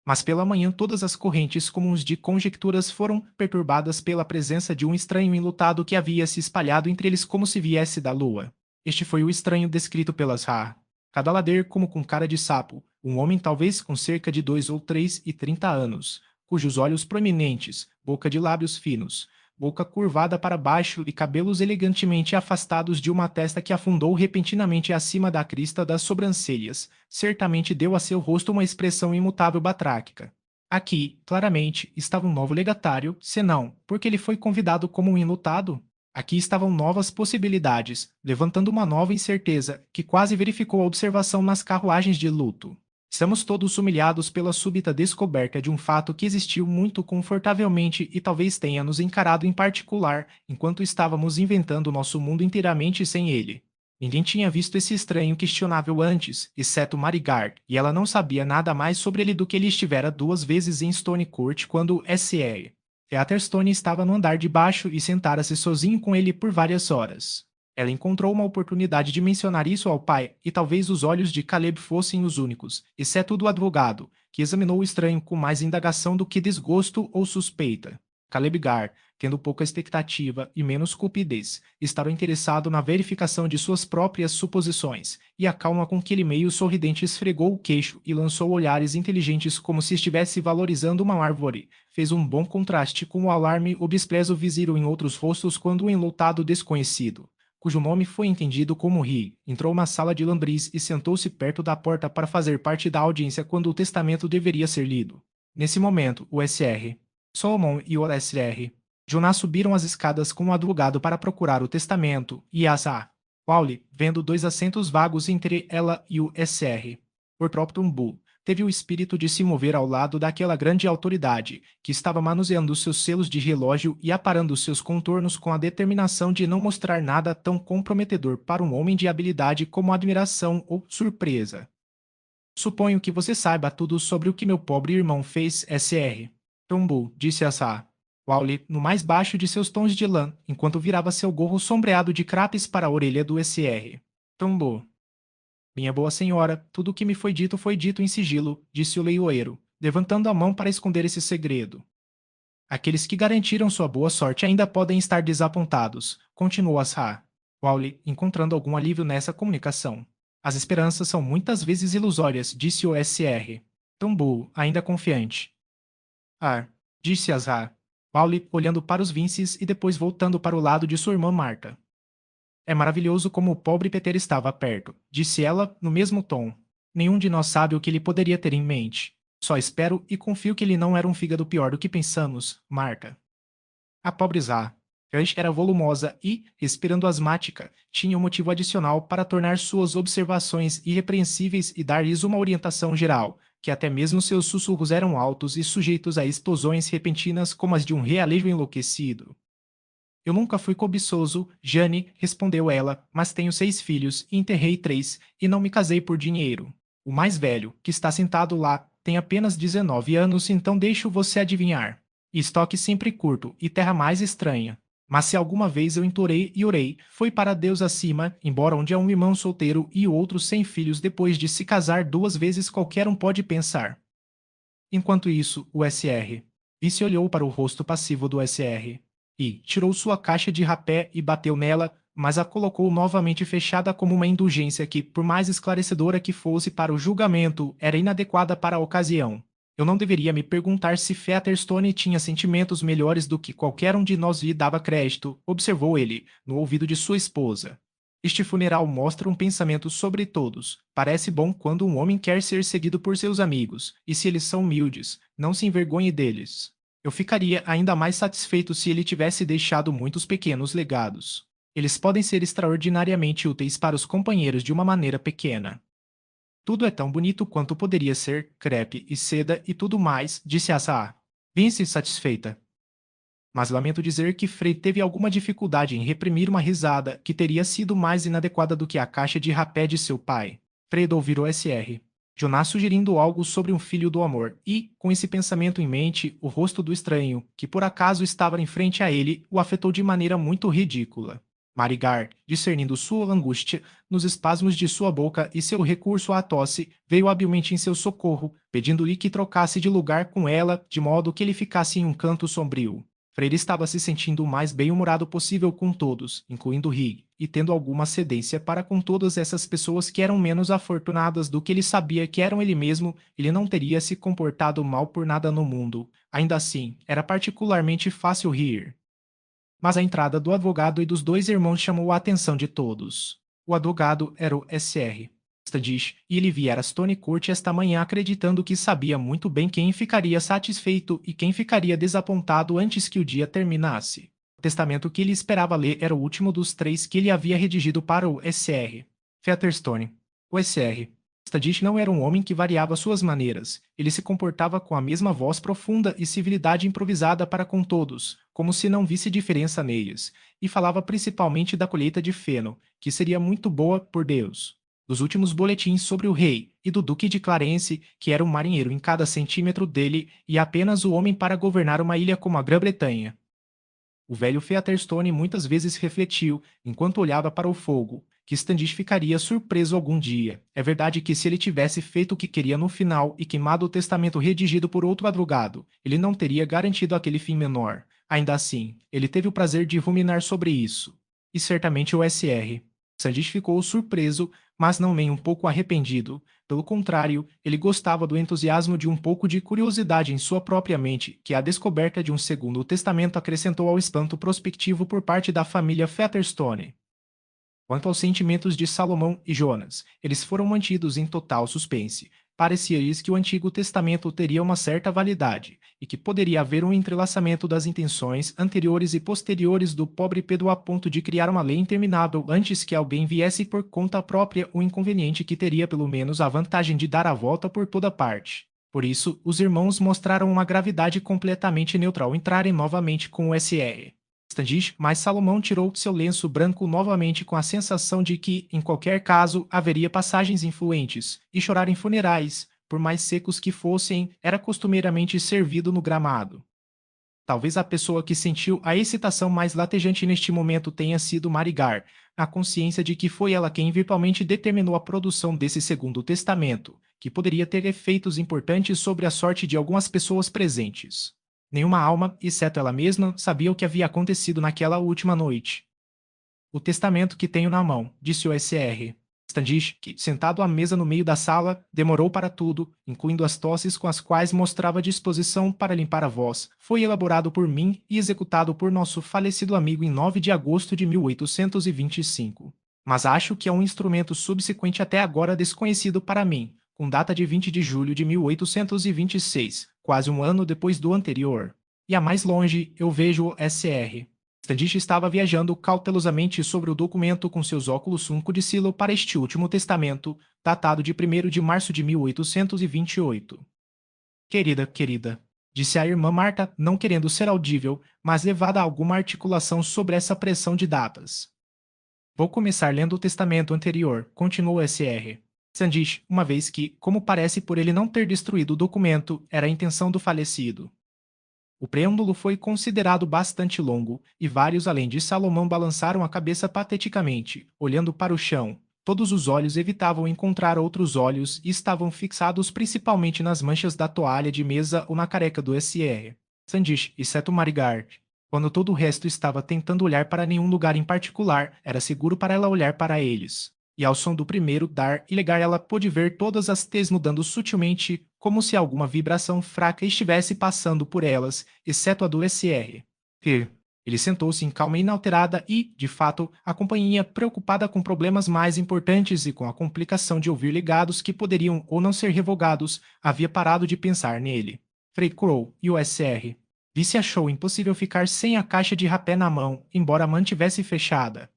Mas pela manhã todas as correntes comuns de conjecturas foram perturbadas pela presença de um estranho enlutado que havia se espalhado entre eles como se viesse da lua. Este foi o estranho descrito pelas Ra. Cadalader como com cara de sapo, um homem talvez com cerca de 2 ou 3 e 30 anos, cujos olhos proeminentes, boca de lábios finos, boca curvada para baixo e cabelos elegantemente afastados de uma testa que afundou repentinamente acima da crista das sobrancelhas, certamente deu a seu rosto uma expressão imutável batráquica. Aqui, claramente, estava um novo legatário, senão, porque ele foi convidado como um enlutado. Aqui estavam novas possibilidades, levantando uma nova incerteza, que quase verificou a observação nas carruagens de luto. Estamos todos humilhados pela súbita descoberta de um fato que existiu muito confortavelmente e talvez tenha nos encarado em particular, enquanto estávamos inventando nosso mundo inteiramente sem ele. Ninguém tinha visto esse estranho questionável antes, exceto Marigard, e ela não sabia nada mais sobre ele do que ele estivera 2 vezes em Stone Court quando S.R. Featherstone estava no andar de baixo e sentara-se sozinho com ele por várias horas. Ela encontrou uma oportunidade de mencionar isso ao pai, e talvez os olhos de Caleb fossem os únicos, exceto o do advogado, que examinou o estranho com mais indagação do que desgosto ou suspeita. Caleb Gar, tendo pouca expectativa e menos cupidez, estava interessado na verificação de suas próprias suposições, e a calma com que ele meio sorridente esfregou o queixo e lançou olhares inteligentes como se estivesse valorizando uma árvore, fez um bom contraste com o alarme ou desprezo visível em outros rostos quando um enlutado desconhecido, cujo nome foi entendido como Ri, entrou na sala de Lambris e sentou-se perto da porta para fazer parte da audiência quando o testamento deveria ser lido. Nesse momento, o Sr. Solomon e o Sr. Jonas subiram as escadas com o advogado para procurar o testamento, e Asa, Pauli, vendo 2 assentos vagos entre ela e o Sr. Ortropton Bull, teve o espírito de se mover ao lado daquela grande autoridade, que estava manuseando seus selos de relógio e aparando seus contornos com a determinação de não mostrar nada tão comprometedor para um homem de habilidade como admiração ou surpresa. Suponho que você saiba tudo sobre o que meu pobre irmão fez, Sr. Trumbull, disse Asa. Wally, no mais baixo de seus tons de lã, enquanto virava seu gorro sombreado de crapes para a orelha do Sr. Trumbull. Minha boa senhora, tudo o que me foi dito em sigilo, disse o leioeiro, levantando a mão para esconder esse segredo. Aqueles que garantiram sua boa sorte ainda podem estar desapontados, continuou Asra. Wally, encontrando algum alívio nessa comunicação. As esperanças são muitas vezes ilusórias, disse o Sr. Trumbull, ainda confiante. Disse Asra. Wally olhando para os Vinces e depois voltando para o lado de sua irmã Marta. É maravilhoso como o pobre Peter estava perto, disse ela no mesmo tom. Nenhum de nós sabe o que ele poderia ter em mente. Só espero e confio que ele não era um fígado pior do que pensamos, Marta. A pobre Zá. Rush era volumosa e, respirando asmática, tinha um motivo adicional para tornar suas observações irrepreensíveis e dar-lhes uma orientação geral, que até mesmo seus sussurros eram altos e sujeitos a explosões repentinas como as de um realejo enlouquecido. Eu nunca fui cobiçoso, Jane, respondeu ela, mas tenho 6 filhos e enterrei 3, e não me casei por dinheiro. O mais velho, que está sentado lá, tem apenas 19 anos, então deixo você adivinhar. Estoque sempre curto e terra mais estranha. Mas se alguma vez eu implorei e orei, foi para Deus acima, embora onde há um irmão solteiro e o outro sem filhos depois de se casar 2 vezes qualquer um pode pensar. Enquanto isso, o Sr. Vice olhou para o rosto passivo do Sr. E tirou sua caixa de rapé e bateu nela, mas a colocou novamente fechada como uma indulgência que, por mais esclarecedora que fosse para o julgamento, era inadequada para a ocasião. Eu não deveria me perguntar se Featherstone tinha sentimentos melhores do que qualquer um de nós lhe dava crédito, observou ele, no ouvido de sua esposa. Este funeral mostra um pensamento sobre todos. Parece bom quando um homem quer ser seguido por seus amigos, e se eles são humildes, não se envergonhe deles. Eu ficaria ainda mais satisfeito se ele tivesse deixado muitos pequenos legados. Eles podem ser extraordinariamente úteis para os companheiros de uma maneira pequena. Tudo é tão bonito quanto poderia ser, crepe e seda e tudo mais, disse Asa. Vince satisfeita. Mas lamento dizer que Frey teve alguma dificuldade em reprimir uma risada que teria sido mais inadequada do que a caixa de rapé de seu pai. Fredo virou Sr. Jonas sugerindo algo sobre um filho do amor, e, com esse pensamento em mente, o rosto do estranho, que por acaso estava em frente a ele, o afetou de maneira muito ridícula. Marigar, discernindo sua angústia nos espasmos de sua boca e seu recurso à tosse, veio habilmente em seu socorro, pedindo-lhe que trocasse de lugar com ela, de modo que ele ficasse em um canto sombrio. Freire estava se sentindo o mais bem-humorado possível com todos, incluindo Rig, e tendo alguma cedência para com todas essas pessoas que eram menos afortunadas do que ele sabia que eram ele mesmo, ele não teria se comportado mal por nada no mundo. Ainda assim, era particularmente fácil rir. Mas a entrada do advogado e dos 2 irmãos chamou a atenção de todos. O advogado era o Sr. Standish, e ele viera a Stone Court esta manhã acreditando que sabia muito bem quem ficaria satisfeito e quem ficaria desapontado antes que o dia terminasse. O testamento que ele esperava ler era o último dos 3 que ele havia redigido para o Sr. Featherstone. O Sr. Standish não era um homem que variava suas maneiras. Ele se comportava com a mesma voz profunda e civilidade improvisada para com todos, como se não visse diferença neles, e falava principalmente da colheita de feno, que seria muito boa, por Deus, dos últimos boletins sobre o rei, e do duque de Clarence, que era um marinheiro em cada centímetro dele e apenas o homem para governar uma ilha como a Grã-Bretanha. O velho Featherstone muitas vezes refletiu, enquanto olhava para o fogo, que Standish ficaria surpreso algum dia. É verdade que se ele tivesse feito o que queria no final e queimado o testamento redigido por outro advogado, ele não teria garantido aquele fim menor. Ainda assim, ele teve o prazer de ruminar sobre isso. E certamente o Sr. Standish ficou surpreso, mas não nem um pouco arrependido. Pelo contrário, ele gostava do entusiasmo de um pouco de curiosidade em sua própria mente, que a descoberta de um segundo testamento acrescentou ao espanto prospectivo por parte da família Featherstone. Quanto aos sentimentos de Salomão e Jonas, eles foram mantidos em total suspense. Parecia-lhes que o Antigo Testamento teria uma certa validade, e que poderia haver um entrelaçamento das intenções anteriores e posteriores do pobre Pedro a ponto de criar uma lei interminável antes que alguém viesse por conta própria o inconveniente que teria pelo menos a vantagem de dar a volta por toda parte. Por isso, os irmãos mostraram uma gravidade completamente neutral entrarem novamente com o Sr. Standish, mas Salomão tirou seu lenço branco novamente com a sensação de que, em qualquer caso, haveria passagens influentes, e chorar em funerais, por mais secos que fossem, era costumeiramente servido no gramado. Talvez a pessoa que sentiu a excitação mais latejante neste momento tenha sido Marigar, na consciência de que foi ela quem virtualmente determinou a produção desse segundo testamento, que poderia ter efeitos importantes sobre a sorte de algumas pessoas presentes. Nenhuma alma, exceto ela mesma, sabia o que havia acontecido naquela última noite. O testamento que tenho na mão, disse o Sr. Standish, que, sentado à mesa no meio da sala, demorou para tudo, incluindo as tosses com as quais mostrava disposição para limpar a voz, foi elaborado por mim e executado por nosso falecido amigo em 9 de agosto de 1825. Mas acho que é um instrumento subsequente até agora desconhecido para mim, com data de 20 de julho de 1826, quase um ano depois do anterior. E a mais longe, eu vejo o Sr. Standish estava viajando cautelosamente sobre o documento com seus óculos sunco de silo para este último testamento, datado de 1º de março de 1828. Querida, disse a irmã Marta, não querendo ser audível, mas levada a alguma articulação sobre essa pressão de datas. Vou começar lendo o testamento anterior, continuou Sr. Standish, uma vez que, como parece por ele não ter destruído o documento, era a intenção do falecido. O preâmbulo foi considerado bastante longo, e vários além de Salomão balançaram a cabeça pateticamente, olhando para o chão. Todos os olhos evitavam encontrar outros olhos e estavam fixados principalmente nas manchas da toalha de mesa ou na careca do Sr. Standish, exceto Marigard. Quando todo o resto estava tentando olhar para nenhum lugar em particular, era seguro para ela olhar para eles. E ao som do primeiro dar e legar ela pôde ver todas as teias mudando sutilmente, como se alguma vibração fraca estivesse passando por elas, exceto a do Sr. Ele sentou-se em calma inalterada e, de fato, a companhia, preocupada com problemas mais importantes e com a complicação de ouvir legados que poderiam ou não ser revogados, havia parado de pensar nele. Frei Crow e o Sr. Vice achou impossível ficar sem a caixa de rapé na mão, embora a mantivesse fechada.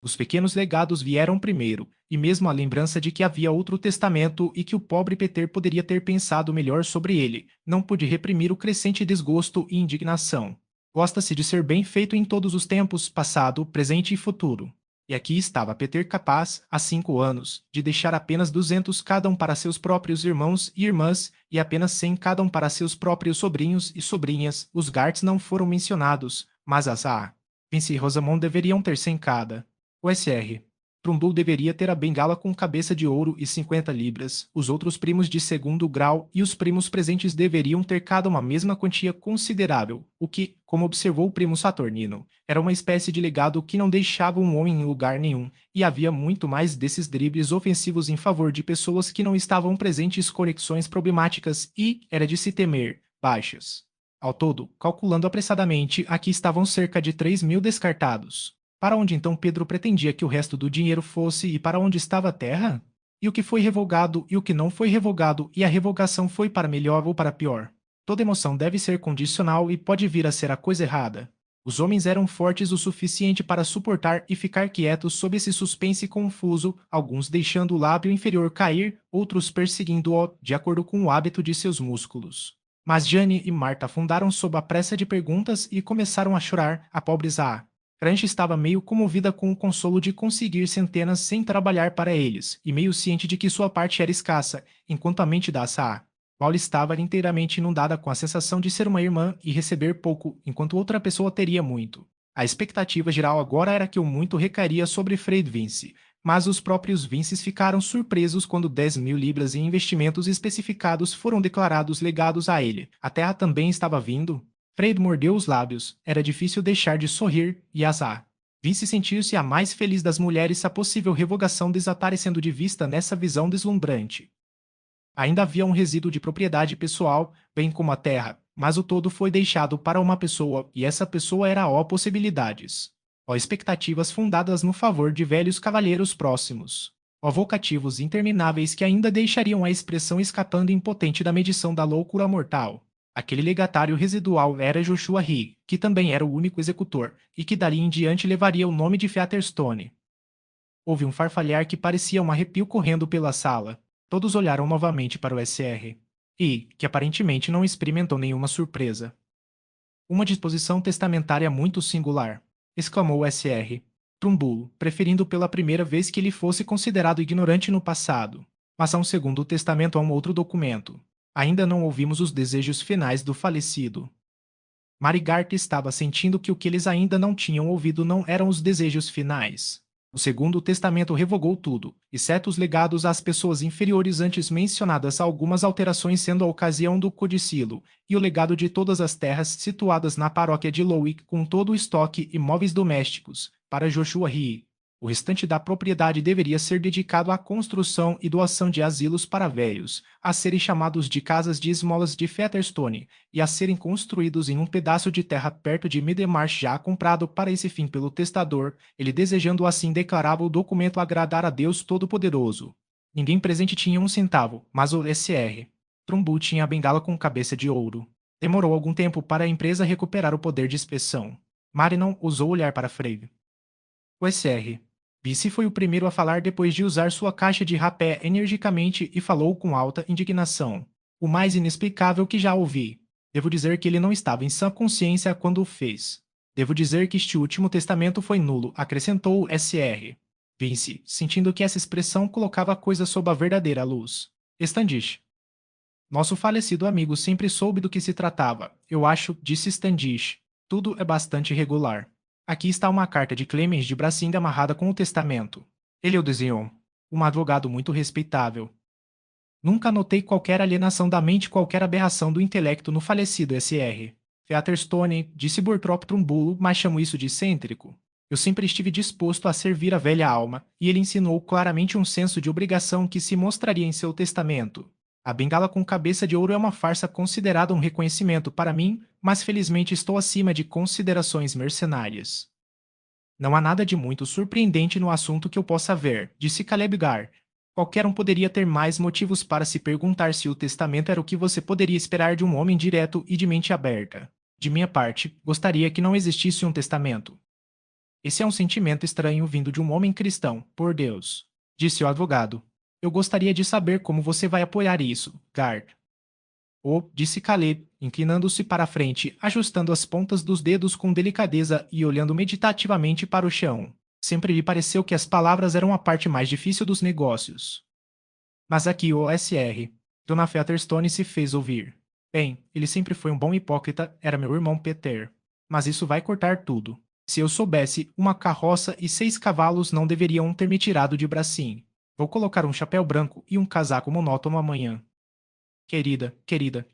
Os pequenos legados vieram primeiro, e mesmo a lembrança de que havia outro testamento e que o pobre Peter poderia ter pensado melhor sobre ele, não pôde reprimir o crescente desgosto e indignação. Gosta-se de ser bem feito em todos os tempos, passado, presente e futuro. E aqui estava Peter capaz, há 5 anos, de deixar apenas 200 cada um para seus próprios irmãos e irmãs, e apenas 100 cada um para seus próprios sobrinhos e sobrinhas. Os Garts não foram mencionados, mas as Vince e Rosamond deveriam ter 100 cada. O Sr. Trumbull deveria ter a bengala com cabeça de ouro e 50 libras. Os outros primos de segundo grau e os primos presentes deveriam ter cada uma mesma quantia considerável, o que, como observou o primo Saturnino, era uma espécie de legado que não deixava um homem em lugar nenhum, e havia muito mais desses dribles ofensivos em favor de pessoas que não estavam presentes, conexões problemáticas e, era de se temer, baixas. Ao todo, calculando apressadamente, aqui estavam cerca de 3.000 descartados. Para onde então Pedro pretendia que o resto do dinheiro fosse e para onde estava a terra? E o que foi revogado e o que não foi revogado, e a revogação foi para melhor ou para pior? Toda emoção deve ser condicional e pode vir a ser a coisa errada. Os homens eram fortes o suficiente para suportar e ficar quietos sob esse suspense confuso, alguns deixando o lábio inferior cair, outros perseguindo-o, de acordo com o hábito de seus músculos. Mas Jane e Marta afundaram sob a pressa de perguntas e começaram a chorar, a pobre Zá. Cranch estava meio comovida com o consolo de conseguir centenas sem trabalhar para eles, e meio ciente de que sua parte era escassa, enquanto a mente da Zá Paula estava inteiramente inundada com a sensação de ser uma irmã e receber pouco, enquanto outra pessoa teria muito. A expectativa geral agora era que o muito recairia sobre Fred Vince, mas os próprios Vinces ficaram surpresos quando 10.000 libras em investimentos especificados foram declarados legados a ele. A terra também estava vindo? Fred mordeu os lábios. Era difícil deixar de sorrir, e azar. Vince sentiu-se a mais feliz das mulheres se a possível revogação desaparecendo de vista nessa visão deslumbrante. Ainda havia um resíduo de propriedade pessoal, bem como a terra, mas o todo foi deixado para uma pessoa, e essa pessoa era ó possibilidades. Ó expectativas fundadas no favor de velhos cavalheiros próximos. Ó vocativos intermináveis que ainda deixariam a expressão escapando impotente da medição da loucura mortal. Aquele legatário residual era Joshua Hee, que também era o único executor, e que dali em diante levaria o nome de Featherstone. Houve um farfalhar que parecia um arrepio correndo pela sala. Todos olharam novamente para o SR. E, que aparentemente não experimentou nenhuma surpresa. Uma disposição testamentária muito singular, exclamou o SR. Trumbull, preferindo pela primeira vez que ele fosse considerado ignorante no passado. Mas há um segundo testamento a um outro documento. Ainda não ouvimos os desejos finais do falecido. Marigart estava sentindo que o que eles ainda não tinham ouvido não eram os desejos finais. O Segundo Testamento revogou tudo, exceto os legados às pessoas inferiores antes mencionadas, algumas alterações sendo a ocasião do codicilo, e o legado de todas as terras situadas na paróquia de Lowick com todo o estoque e móveis domésticos, para Joshua Hee. O restante da propriedade deveria ser dedicado à construção e doação de asilos para velhos, a serem chamados de casas de esmolas de Featherstone, e a serem construídos em um pedaço de terra perto de Middlemarch já comprado para esse fim pelo testador, ele desejando assim declarava o documento agradar a Deus Todo-Poderoso. Ninguém presente tinha um centavo, mas o SR. Trumbull tinha a bengala com cabeça de ouro. Demorou algum tempo para a empresa recuperar o poder de inspeção. Marinon ousou olhar para Frey. O SR. Vice foi o primeiro a falar depois de usar sua caixa de rapé energicamente e falou com alta indignação. O mais inexplicável que já ouvi. Devo dizer que ele não estava em sã consciência quando o fez. Devo dizer que este último testamento foi nulo, acrescentou o SR. Vince, sentindo que essa expressão colocava a coisa sob a verdadeira luz. Standish. Nosso falecido amigo sempre soube do que se tratava. Eu acho, disse Standish. Tudo é bastante irregular. Aqui está uma carta de Clemens de Bracinda amarrada com o testamento. Ele o desenhou. Um advogado muito respeitável. Nunca notei qualquer alienação da mente, qualquer aberração do intelecto no falecido SR. Featherstone, disse Burtrop Trumbull, mas chamo isso de excêntrico. Eu sempre estive disposto a servir a velha alma, e ele insinuou claramente um senso de obrigação que se mostraria em seu testamento. A bengala com cabeça de ouro é uma farsa considerada um reconhecimento para mim, mas felizmente estou acima de considerações mercenárias. Não há nada de muito surpreendente no assunto que eu possa ver, disse Caleb Gar. Qualquer um poderia ter mais motivos para se perguntar se o testamento era o que você poderia esperar de um homem direto e de mente aberta. De minha parte, gostaria que não existisse um testamento. Esse é um sentimento estranho vindo de um homem cristão, por Deus, disse o advogado. Eu gostaria de saber como você vai apoiar isso, Gard. Disse Caleb, inclinando-se para a frente, ajustando as pontas dos dedos com delicadeza e olhando meditativamente para o chão. Sempre lhe pareceu que as palavras eram a parte mais difícil dos negócios. Mas aqui o SR. Dona Featherstone se fez ouvir. Bem, ele sempre foi um bom hipócrita, era meu irmão Peter. Mas isso vai cortar tudo. Se eu soubesse, uma carroça e 6 cavalos não deveriam ter me tirado de Bracim. Vou colocar um chapéu branco e um casaco monótono amanhã. Querida,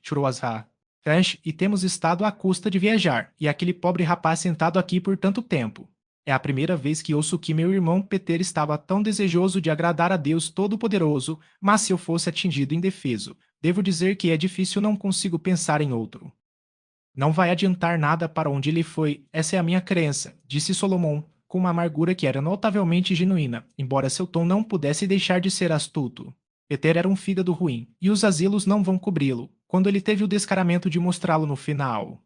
chorou Azra. Crash, e temos estado à custa de viajar, e aquele pobre rapaz sentado aqui por tanto tempo. É a primeira vez que ouço que meu irmão Peter estava tão desejoso de agradar a Deus Todo-Poderoso, mas se eu fosse atingido indefeso, devo dizer que é difícil, não consigo pensar em outro. Não vai adiantar nada para onde ele foi, essa é a minha crença, disse Solomon, com uma amargura que era notavelmente genuína, embora seu tom não pudesse deixar de ser astuto. Peter era um fígado ruim, e os asilos não vão cobri-lo, quando ele teve o descaramento de mostrá-lo no final.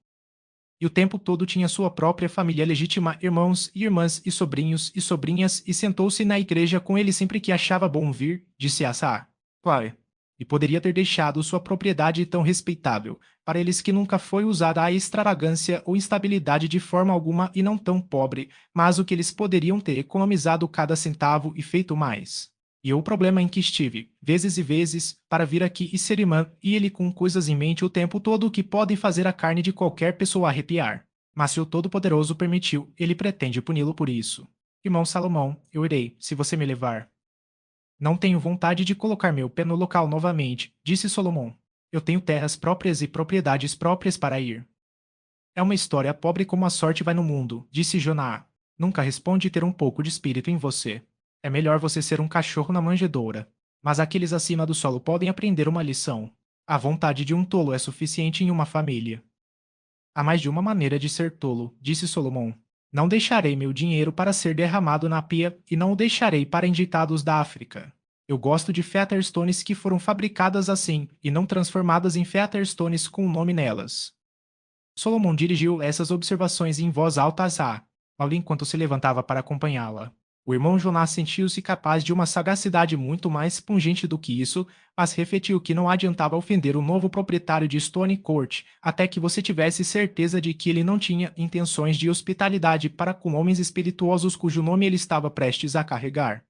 E o tempo todo tinha sua própria família legítima, irmãos e irmãs e sobrinhos e sobrinhas, e sentou-se na igreja com ele sempre que achava bom vir, disse Asa. Claro. E poderia ter deixado sua propriedade tão respeitável, para eles que nunca foi usada a extravagância ou instabilidade de forma alguma e não tão pobre, mas o que eles poderiam ter economizado cada centavo e feito mais. E o problema em que estive, vezes e vezes, para vir aqui e ser irmã, e ele com coisas em mente o tempo todo que podem fazer a carne de qualquer pessoa arrepiar. Mas se o Todo-Poderoso permitiu, ele pretende puni-lo por isso. Irmão Salomão, eu irei, se você me levar. Não tenho vontade de colocar meu pé no local novamente, disse Salomão. Eu tenho terras próprias e propriedades próprias para ir. É uma história pobre como a sorte vai no mundo, disse Joná. Nunca responde ter um pouco de espírito em você. É melhor você ser um cachorro na manjedoura. Mas aqueles acima do solo podem aprender uma lição. A vontade de um tolo é suficiente em uma família. Há mais de uma maneira de ser tolo, disse Salomão. Não deixarei meu dinheiro para ser derramado na pia e não o deixarei para enjeitados da África. Eu gosto de Featherstones que foram fabricadas assim e não transformadas em Featherstones com o nome nelas. Solomon dirigiu essas observações em voz alta a Zá, ali enquanto se levantava para acompanhá-la. O irmão Jonás sentiu-se capaz de uma sagacidade muito mais pungente do que isso, mas refletiu que não adiantava ofender o novo proprietário de Stone Court até que você tivesse certeza de que ele não tinha intenções de hospitalidade para com homens espirituosos cujo nome ele estava prestes a carregar.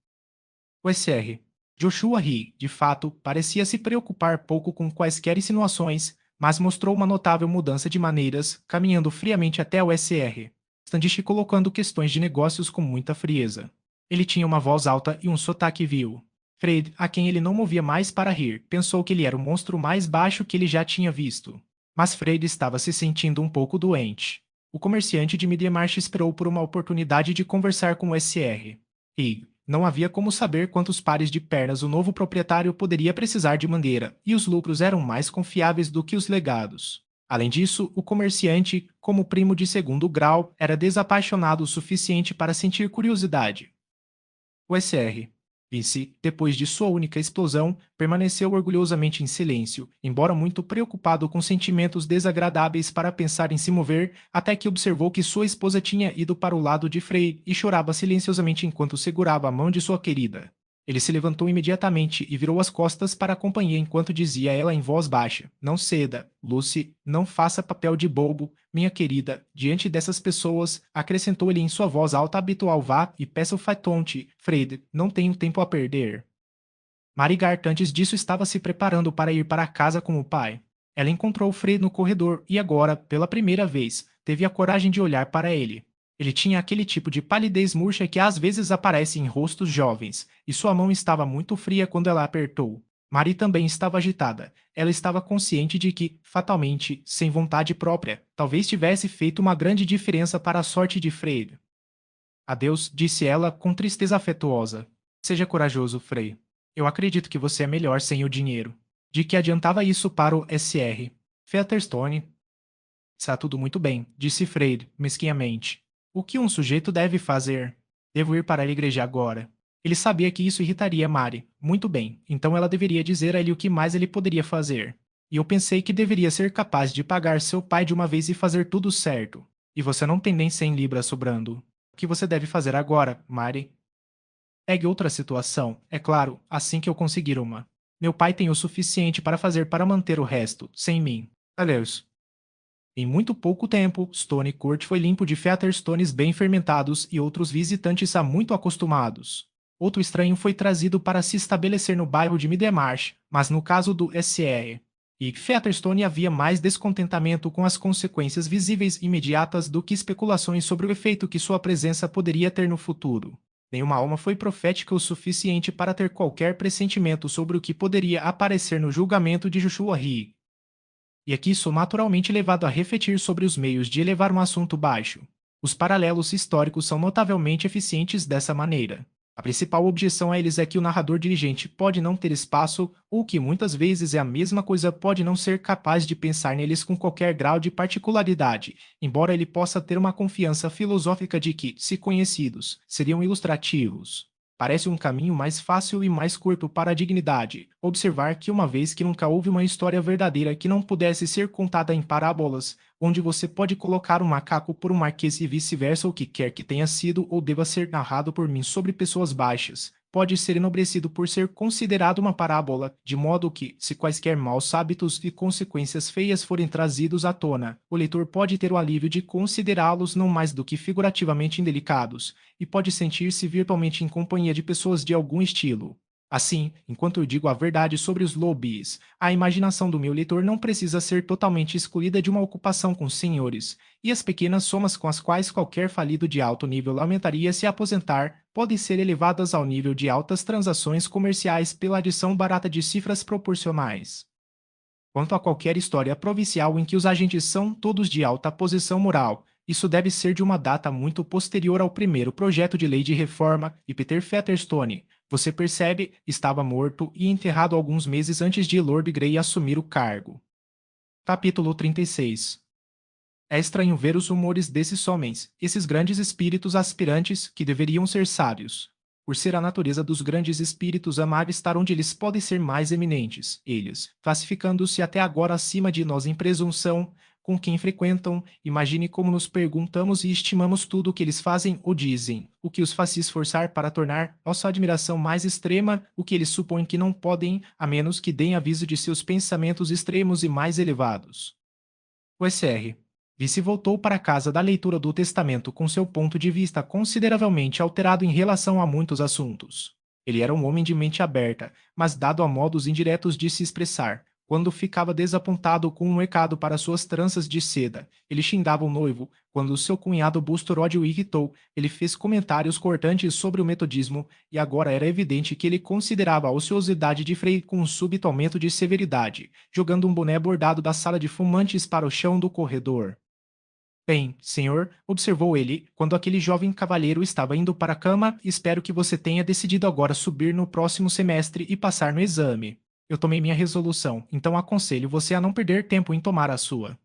O SR. Joshua Ri, de fato, parecia se preocupar pouco com quaisquer insinuações, mas mostrou uma notável mudança de maneiras, caminhando friamente até o SR. Standish colocando questões de negócios com muita frieza. Ele tinha uma voz alta e um sotaque vil. Fred, a quem ele não movia mais para rir, pensou que ele era o monstro mais baixo que ele já tinha visto. Mas Fred estava se sentindo um pouco doente. O comerciante de Middlemarch esperou por uma oportunidade de conversar com o SR. E não havia como saber quantos pares de pernas o novo proprietário poderia precisar de mangueira, e os lucros eram mais confiáveis do que os legados. Além disso, o comerciante, como primo de segundo grau, era desapaixonado o suficiente para sentir curiosidade. O SR. Vice, depois de sua única explosão, permaneceu orgulhosamente em silêncio, embora muito preocupado com sentimentos desagradáveis para pensar em se mover, até que observou que sua esposa tinha ido para o lado de Frey e chorava silenciosamente enquanto segurava a mão de sua querida. Ele se levantou imediatamente e virou as costas para a companhia enquanto dizia ela em voz baixa: Não ceda, Lucy, não faça papel de bobo, minha querida. Diante dessas pessoas, acrescentou ele em sua voz alta habitual: Vá e peça o Faitonte, Fred, não tenho tempo a perder. Marigart antes disso estava se preparando para ir para casa com o pai. Ela encontrou Fred no corredor e agora, pela primeira vez, teve a coragem de olhar para ele. Ele tinha aquele tipo de palidez murcha que às vezes aparece em rostos jovens, e sua mão estava muito fria quando ela apertou. Mari também estava agitada. Ela estava consciente de que, fatalmente, sem vontade própria, talvez tivesse feito uma grande diferença para a sorte de Frey. Adeus, disse ela com tristeza afetuosa. Seja corajoso, Frey. Eu acredito que você é melhor sem o dinheiro. De que adiantava isso para o SR? Featherstone. Está tudo muito bem, disse Frey, mesquinhamente. O que um sujeito deve fazer? Devo ir para a igreja agora. Ele sabia que isso irritaria Mari. Muito bem, então ela deveria dizer a ele o que mais ele poderia fazer. E eu pensei que deveria ser capaz de pagar seu pai de uma vez e fazer tudo certo. E você não tem nem 100 libras sobrando. O que você deve fazer agora, Mari? Pegue outra situação, é claro, assim que eu conseguir uma. Meu pai tem o suficiente para fazer para manter o resto, sem mim. Adeus. Em muito pouco tempo, Stone Court foi limpo de Featherstones bem fermentados e outros visitantes há muito acostumados. Outro estranho foi trazido para se estabelecer no bairro de Middlemarch, mas no caso do SR. E Featherstone havia mais descontentamento com as consequências visíveis imediatas do que especulações sobre o efeito que sua presença poderia ter no futuro. Nenhuma alma foi profética o suficiente para ter qualquer pressentimento sobre o que poderia aparecer no julgamento de Joshua Ri. E aqui sou naturalmente levado a refletir sobre os meios de elevar um assunto baixo. Os paralelos históricos são notavelmente eficientes dessa maneira. A principal objeção a eles é que o narrador dirigente pode não ter espaço, ou que muitas vezes é a mesma coisa pode não ser capaz de pensar neles com qualquer grau de particularidade, embora ele possa ter uma confiança filosófica de que, se conhecidos, seriam ilustrativos. Parece um caminho mais fácil e mais curto para a dignidade. Observar que uma vez que nunca houve uma história verdadeira que não pudesse ser contada em parábolas, onde você pode colocar um macaco por um marquês e vice-versa, o que quer que tenha sido ou deva ser narrado por mim sobre pessoas baixas, pode ser enobrecido por ser considerado uma parábola, de modo que, se quaisquer maus hábitos e consequências feias forem trazidos à tona, o leitor pode ter o alívio de considerá-los não mais do que figurativamente indelicados, e pode sentir-se virtualmente em companhia de pessoas de algum estilo. Assim, enquanto eu digo a verdade sobre os lobbies, a imaginação do meu leitor não precisa ser totalmente excluída de uma ocupação com senhores, e as pequenas somas com as quais qualquer falido de alto nível lamentaria se aposentar podem ser elevadas ao nível de altas transações comerciais pela adição barata de cifras proporcionais. Quanto a qualquer história provincial em que os agentes são todos de alta posição moral, isso deve ser de uma data muito posterior ao primeiro projeto de lei de reforma, e Peter Featherstone, você percebe, estava morto e enterrado alguns meses antes de Lord Grey assumir o cargo. Capítulo 36. É estranho ver os humores desses homens, esses grandes espíritos aspirantes que deveriam ser sábios. Por ser a natureza dos grandes espíritos amar estar onde eles podem ser mais eminentes, eles, classificando-se até agora acima de nós em presunção, com quem frequentam, imagine como nos perguntamos e estimamos tudo o que eles fazem ou dizem, o que os faz se esforçar para tornar nossa admiração mais extrema, o que eles supõem que não podem, a menos que deem aviso de seus pensamentos extremos e mais elevados. O SR. Vice voltou para casa da leitura do testamento com seu ponto de vista consideravelmente alterado em relação a muitos assuntos. Ele era um homem de mente aberta, mas dado a modos indiretos de se expressar. Quando ficava desapontado com um recado para suas tranças de seda, ele xingava o noivo. Quando seu cunhado Bustorod o irritou, ele fez comentários cortantes sobre o metodismo, e agora era evidente que ele considerava a ociosidade de Frei com um súbito aumento de severidade, jogando um boné bordado da sala de fumantes para o chão do corredor. Bem, senhor, observou ele, quando aquele jovem cavalheiro estava indo para a cama, espero que você tenha decidido agora subir no próximo semestre e passar no exame. Eu tomei minha resolução, então aconselho você a não perder tempo em tomar a sua.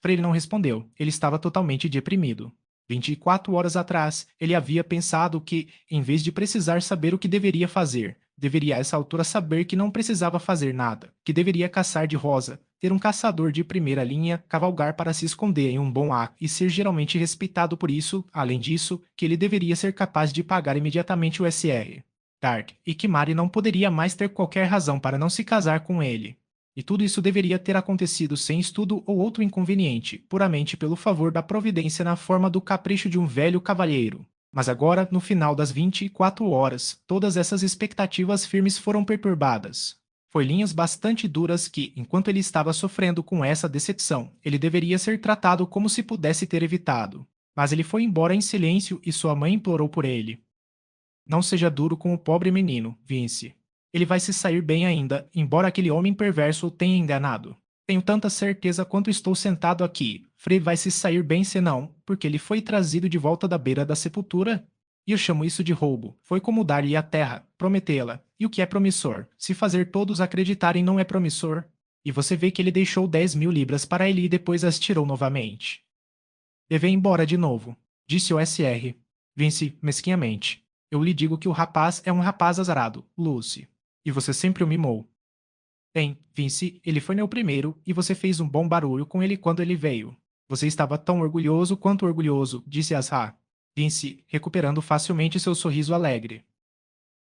Freire não respondeu, ele estava totalmente deprimido. 24 horas atrás, ele havia pensado que, em vez de precisar saber o que deveria fazer, deveria a essa altura saber que não precisava fazer nada, que deveria caçar de rosa, ter um caçador de primeira linha, cavalgar para se esconder em um bom ar e ser geralmente respeitado por isso, além disso, que ele deveria ser capaz de pagar imediatamente o SR. Dark, e que Mari não poderia mais ter qualquer razão para não se casar com ele. E tudo isso deveria ter acontecido sem estudo ou outro inconveniente, puramente pelo favor da providência na forma do capricho de um velho cavalheiro. Mas agora, no final das 24 horas, todas essas expectativas firmes foram perturbadas. Foi linhas bastante duras que, enquanto ele estava sofrendo com essa decepção, ele deveria ser tratado como se pudesse ter evitado. Mas ele foi embora em silêncio e sua mãe implorou por ele. Não seja duro com o pobre menino, Vince. Ele vai se sair bem ainda, embora aquele homem perverso o tenha enganado. Tenho tanta certeza quanto estou sentado aqui. Frei vai se sair bem senão, porque ele foi trazido de volta da beira da sepultura. E eu chamo isso de roubo. Foi como dar-lhe a terra, prometê-la. E o que é promissor? Se fazer todos acreditarem não é promissor. E você vê que ele deixou 10.000 libras para ele e depois as tirou novamente. Levei embora de novo, disse o SR. Vince mesquinhamente. Eu lhe digo que o rapaz é um rapaz azarado, Lucy. E você sempre o mimou. Bem, Vince, ele foi meu primeiro e você fez um bom barulho com ele quando ele veio. Você estava tão orgulhoso quanto orgulhoso, disse Asra. Vince, recuperando facilmente seu sorriso alegre.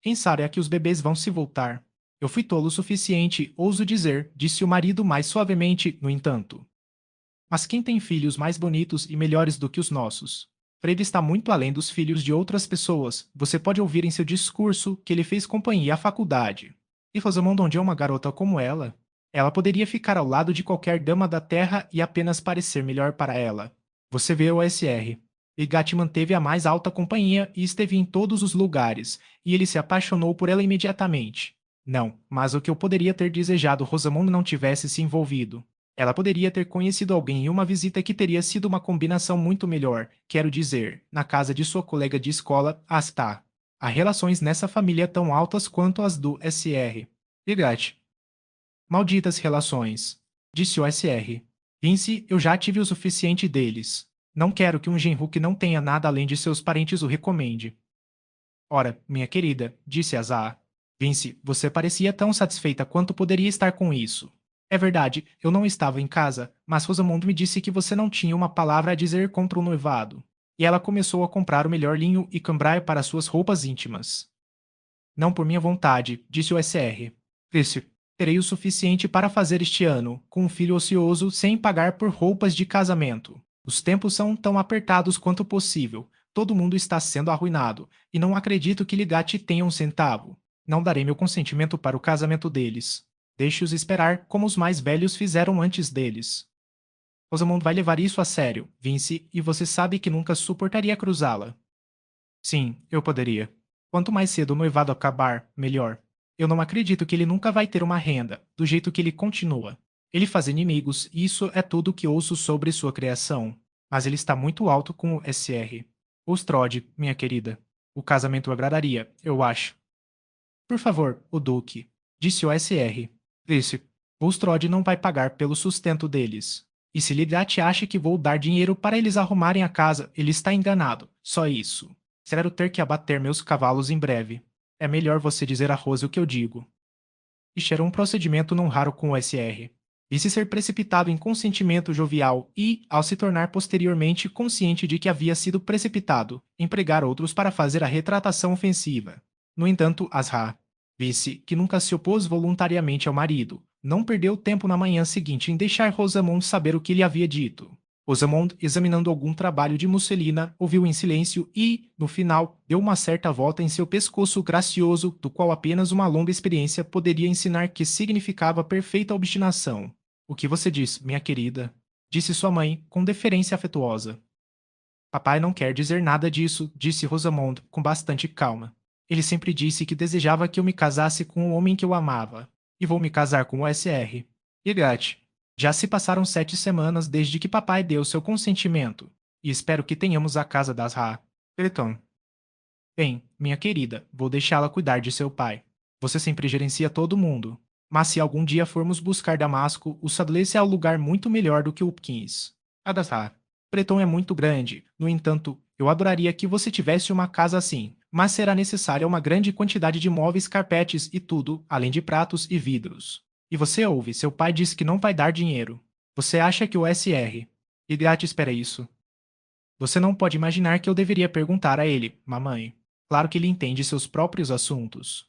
Quem sabe é que os bebês vão se voltar. Eu fui tolo o suficiente, ouso dizer, disse o marido mais suavemente, no entanto. Mas quem tem filhos mais bonitos e melhores do que os nossos? Fred está muito além dos filhos de outras pessoas. Você pode ouvir em seu discurso que ele fez companhia à faculdade. E Rosamond onde é uma garota como ela? Ela poderia ficar ao lado de qualquer dama da terra e apenas parecer melhor para ela. Você vê o SR. Ligat manteve a mais alta companhia e esteve em todos os lugares, e ele se apaixonou por ela imediatamente. Não, mas o que eu poderia ter desejado Rosamond não tivesse se envolvido. Ela poderia ter conhecido alguém em uma visita que teria sido uma combinação muito melhor, quero dizer, na casa de sua colega de escola, Asta. Há relações nessa família tão altas quanto as do SR. Ligat. Malditas relações, disse o SR. Vince, eu já tive o suficiente deles. Não quero que um genro que não tenha nada além de seus parentes o recomende. Ora, minha querida, disse Azar. Vince, você parecia tão satisfeita quanto poderia estar com isso. É verdade, eu não estava em casa, mas Rosamond me disse que você não tinha uma palavra a dizer contra o noivado. E ela começou a comprar o melhor linho e cambraia para suas roupas íntimas. Não por minha vontade, disse o SR. Disse, terei o suficiente para fazer este ano, com um filho ocioso, sem pagar por roupas de casamento. Os tempos são tão apertados quanto possível. Todo mundo está sendo arruinado, e não acredito que Ligati tenha um centavo. Não darei meu consentimento para o casamento deles. Deixe-os esperar como os mais velhos fizeram antes deles. Rosamond vai levar isso a sério, Vince, e você sabe que nunca suportaria cruzá-la. Sim, eu poderia. Quanto mais cedo o noivado acabar, melhor. Eu não acredito que ele nunca vai ter uma renda, do jeito que ele continua. Ele faz inimigos, e isso é tudo o que ouço sobre sua criação. Mas ele está muito alto com o SR. Ostrode, minha querida. O casamento agradaria, eu acho. Por favor, o Duque, disse o SR. Disse, Bulstrode não vai pagar pelo sustento deles. E se Lidrate acha que vou dar dinheiro para eles arrumarem a casa, ele está enganado. Só isso. Espero ter que abater meus cavalos em breve. É melhor você dizer a Rose o que eu digo. Este era um procedimento não raro com o SR. Disse ser precipitado em consentimento jovial e, ao se tornar posteriormente consciente de que havia sido precipitado, empregar outros para fazer a retratação ofensiva. No entanto, Azra, vice, que nunca se opôs voluntariamente ao marido, não perdeu tempo na manhã seguinte em deixar Rosamond saber o que lhe havia dito. Rosamond, examinando algum trabalho de musselina, ouviu em silêncio e, no final, deu uma certa volta em seu pescoço gracioso, do qual apenas uma longa experiência poderia ensinar que significava perfeita obstinação. O que você diz, minha querida? Disse sua mãe, com deferência afetuosa. Papai não quer dizer nada disso, disse Rosamond, com bastante calma. Ele sempre disse que desejava que eu me casasse com o homem que eu amava. E vou me casar com o SR. Irate, já se passaram 7 semanas desde que papai deu seu consentimento. E espero que tenhamos a casa das Ra. Creton. Bem, minha querida, vou deixá-la cuidar de seu pai. Você sempre gerencia todo mundo. Mas se algum dia formos buscar Damasco, o Sadlece é um lugar muito melhor do que o Pkins. Adasar. Breton é muito grande. No entanto, eu adoraria que você tivesse uma casa assim, mas será necessária uma grande quantidade de móveis, carpetes e tudo, além de pratos e vidros. E você ouve, seu pai disse que não vai dar dinheiro. Você acha que o SR... Idiate espera isso. Você não pode imaginar que eu deveria perguntar a ele, mamãe. Claro que ele entende seus próprios assuntos.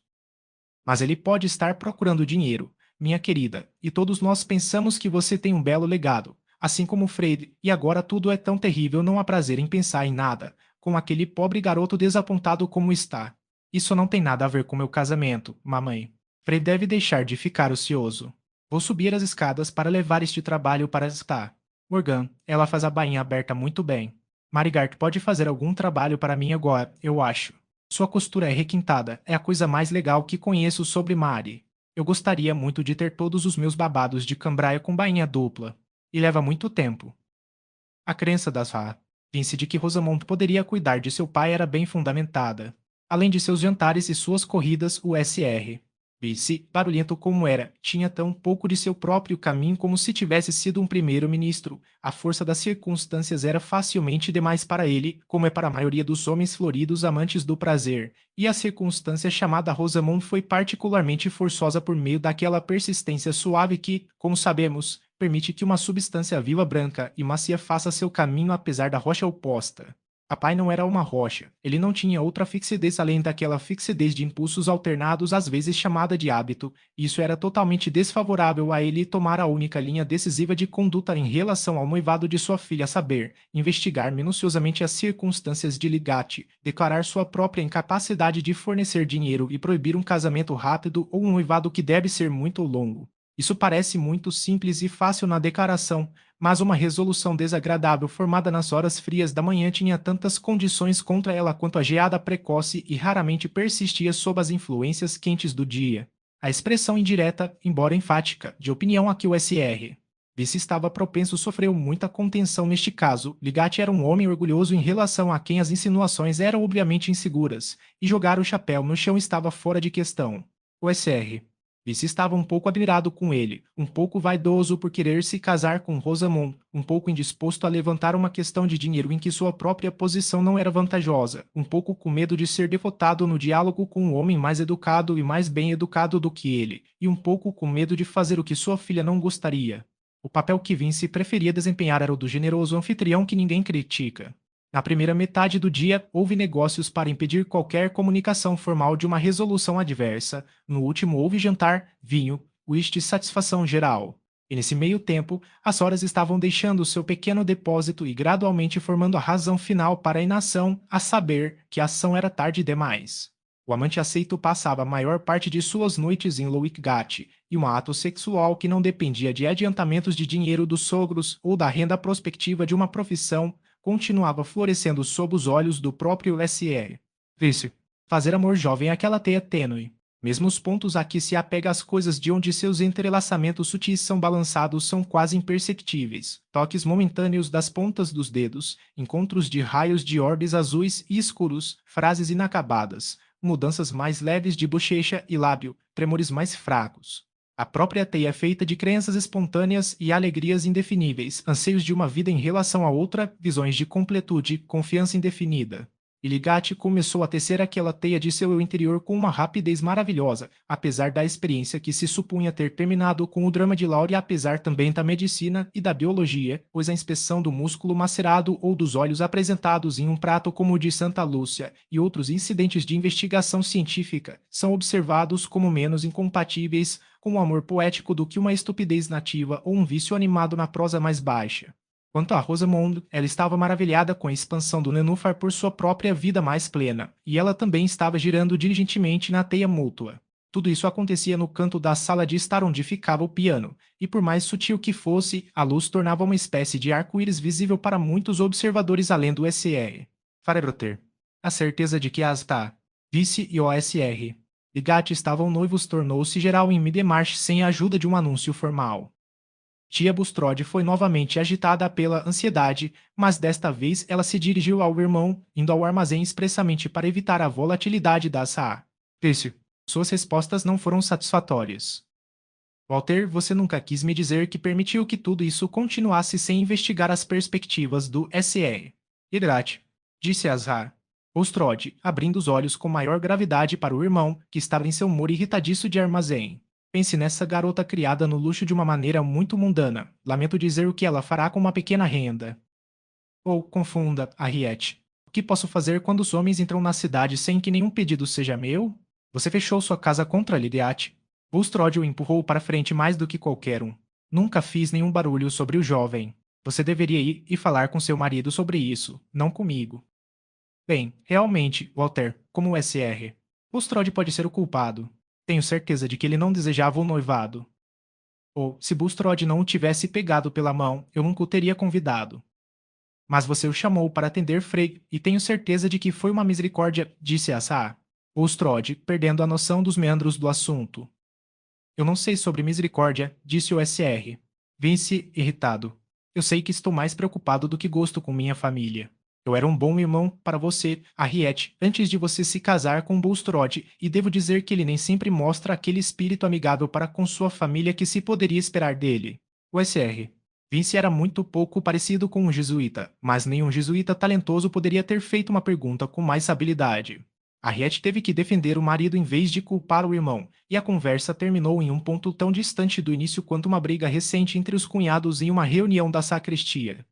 Mas ele pode estar procurando dinheiro, minha querida, e todos nós pensamos que você tem um belo legado, assim como Fred, e agora tudo é tão terrível, não há prazer em pensar em nada, com aquele pobre garoto desapontado como está. Isso não tem nada a ver com meu casamento, mamãe. Fred deve deixar de ficar ocioso. Vou subir as escadas para levar este trabalho para estar. Morgan, ela faz a bainha aberta muito bem. Marigart pode fazer algum trabalho para mim agora, eu acho. Sua costura é requintada, é a coisa mais legal que conheço sobre Mari. Eu gostaria muito de ter todos os meus babados de cambraia com bainha dupla. E leva muito tempo. A crença das Ra, Vince de que Rosamond poderia cuidar de seu pai era bem fundamentada. Além de seus jantares e suas corridas, o SR. Vince, barulhento como era, tinha tão pouco de seu próprio caminho como se tivesse sido um primeiro-ministro. A força das circunstâncias era facilmente demais para ele, como é para a maioria dos homens floridos amantes do prazer, e a circunstância chamada Rosamond foi particularmente forçosa por meio daquela persistência suave que, como sabemos, permite que uma substância viva branca e macia faça seu caminho apesar da rocha oposta. Papai não era uma rocha. Ele não tinha outra fixidez além daquela fixidez de impulsos alternados às vezes chamada de hábito, e isso era totalmente desfavorável a ele tomar a única linha decisiva de conduta em relação ao noivado de sua filha, a saber, investigar minuciosamente as circunstâncias de Ligati, declarar sua própria incapacidade de fornecer dinheiro e proibir um casamento rápido ou um noivado que deve ser muito longo. Isso parece muito simples e fácil na declaração, mas uma resolução desagradável formada nas horas frias da manhã tinha tantas condições contra ela quanto a geada precoce e raramente persistia sob as influências quentes do dia. A expressão indireta, embora enfática, de opinião a que o SR. Vice estava propenso sofreu muita contenção neste caso. Ligati era um homem orgulhoso em relação a quem as insinuações eram obviamente inseguras, e jogar o chapéu no chão estava fora de questão. O SR. Vice estava um pouco admirado com ele, um pouco vaidoso por querer se casar com Rosamond, um pouco indisposto a levantar uma questão de dinheiro em que sua própria posição não era vantajosa, um pouco com medo de ser derrotado no diálogo com um homem mais educado e mais bem educado do que ele, e um pouco com medo de fazer o que sua filha não gostaria. O papel que Vince preferia desempenhar era o do generoso anfitrião que ninguém critica. Na primeira metade do dia, houve negócios para impedir qualquer comunicação formal de uma resolução adversa. No último, houve jantar, vinho, uísque e satisfação geral. E nesse meio tempo, as horas estavam deixando o seu pequeno depósito e gradualmente formando a razão final para a inação, a saber que a ação era tarde demais. O amante aceito passava a maior parte de suas noites em Louisgate, e um ato sexual que não dependia de adiantamentos de dinheiro dos sogros ou da renda prospectiva de uma profissão continuava florescendo sob os olhos do próprio Lessier. Vício. Fazer amor jovem é aquela teia tênue. Mesmo os pontos a que se apega às coisas de onde seus entrelaçamentos sutis são balançados são quase imperceptíveis. Toques momentâneos das pontas dos dedos, encontros de raios de orbes azuis e escuros, frases inacabadas, mudanças mais leves de bochecha e lábio, tremores mais fracos. A própria teia é feita de crenças espontâneas e alegrias indefiníveis, anseios de uma vida em relação a outra, visões de completude, confiança indefinida. E Ligati começou a tecer aquela teia de seu eu interior com uma rapidez maravilhosa, apesar da experiência que se supunha ter terminado com o drama de Laure e apesar também da medicina e da biologia, pois a inspeção do músculo macerado ou dos olhos apresentados em um prato como o de Santa Lúcia e outros incidentes de investigação científica são observados como menos incompatíveis com o amor poético do que uma estupidez nativa ou um vício animado na prosa mais baixa. Quanto a Rosamond, ela estava maravilhada com a expansão do nenúfar por sua própria vida mais plena, e ela também estava girando diligentemente na teia mútua. Tudo isso acontecia no canto da sala de estar onde ficava o piano, e por mais sutil que fosse, a luz tornava uma espécie de arco-íris visível para muitos observadores além do SR. Farebroter. A certeza de que Asta, Vice e OSR. Ligati estavam noivos tornou-se geral em Middlemarch sem a ajuda de um anúncio formal. Tia Bustrode foi novamente agitada pela ansiedade, mas desta vez ela se dirigiu ao irmão, indo ao armazém expressamente para evitar a volatilidade da SA. Vício. Suas respostas não foram satisfatórias. Walter, você nunca quis me dizer que permitiu que tudo isso continuasse sem investigar as perspectivas do SR. Hidrate, disse Azar. Bustrode, abrindo os olhos com maior gravidade para o irmão, que estava em seu humor irritadiço de armazém. Pense nessa garota criada no luxo de uma maneira muito mundana. Lamento dizer o que ela fará com uma pequena renda. Ou, confunda, Harriet. O que posso fazer quando os homens entram na cidade sem que nenhum pedido seja meu? Você fechou sua casa contra Lydiate. Bulstrode o empurrou para frente mais do que qualquer um. Nunca fiz nenhum barulho sobre o jovem. Você deveria ir e falar com seu marido sobre isso, não comigo. Bem, realmente, Walter, como o SR. Bulstrode pode ser o culpado. Tenho certeza de que ele não desejava o noivado. Ou, se Bulstrode não o tivesse pegado pela mão, eu nunca o teria convidado. Mas você o chamou para atender Frey, e tenho certeza de que foi uma misericórdia, disse Asa. Bulstrode, perdendo a noção dos meandros do assunto. Eu não sei sobre misericórdia, disse o SR. Vince, irritado. Eu sei que estou mais preocupado do que gosto com minha família. Eu era um bom irmão para você, Harriet, antes de você se casar com Bulstrode, e devo dizer que ele nem sempre mostra aquele espírito amigável para com sua família que se poderia esperar dele. O SR. Vince era muito pouco parecido com um jesuíta, mas nenhum jesuíta talentoso poderia ter feito uma pergunta com mais habilidade. Harriet teve que defender o marido em vez de culpar o irmão, e a conversa terminou em um ponto tão distante do início quanto uma briga recente entre os cunhados em uma reunião da sacristia.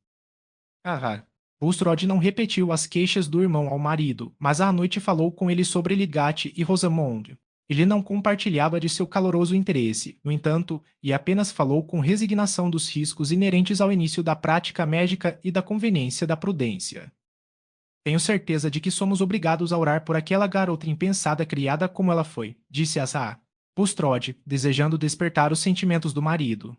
Bulstrode não repetiu as queixas do irmão ao marido, mas à noite falou com ele sobre Ligate e Rosamond. Ele não compartilhava de seu caloroso interesse, no entanto, e apenas falou com resignação dos riscos inerentes ao início da prática médica e da conveniência da prudência. Tenho certeza de que somos obrigados a orar por aquela garota impensada criada como ela foi, disse Asa. Bulstrode, desejando despertar os sentimentos do marido.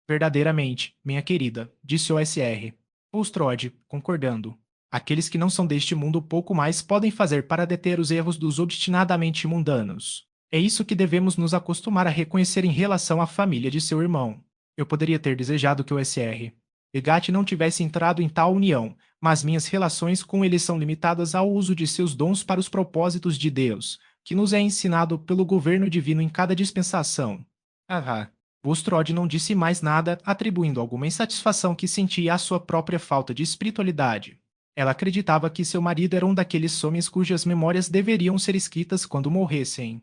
Verdadeiramente, minha querida, disse o SR. Bulstrode, concordando. Aqueles que não são deste mundo pouco mais podem fazer para deter os erros dos obstinadamente mundanos. É isso que devemos nos acostumar a reconhecer em relação à família de seu irmão. Eu poderia ter desejado que o SR. Ligate não tivesse entrado em tal união, mas minhas relações com ele são limitadas ao uso de seus dons para os propósitos de Deus, que nos é ensinado pelo governo divino em cada dispensação. Ah, Bustrod não disse mais nada, atribuindo alguma insatisfação que sentia à sua própria falta de espiritualidade. Ela acreditava que seu marido era um daqueles homens cujas memórias deveriam ser escritas quando morressem.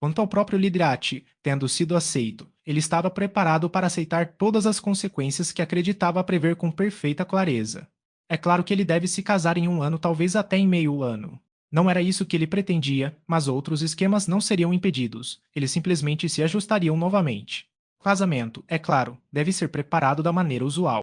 Quanto ao próprio Lidrati, tendo sido aceito, ele estava preparado para aceitar todas as consequências que acreditava prever com perfeita clareza. É claro que ele deve se casar em um ano, talvez até em meio ano. Não era isso que ele pretendia, mas outros esquemas não seriam impedidos. Eles simplesmente se ajustariam novamente. O casamento, é claro, deve ser preparado da maneira usual.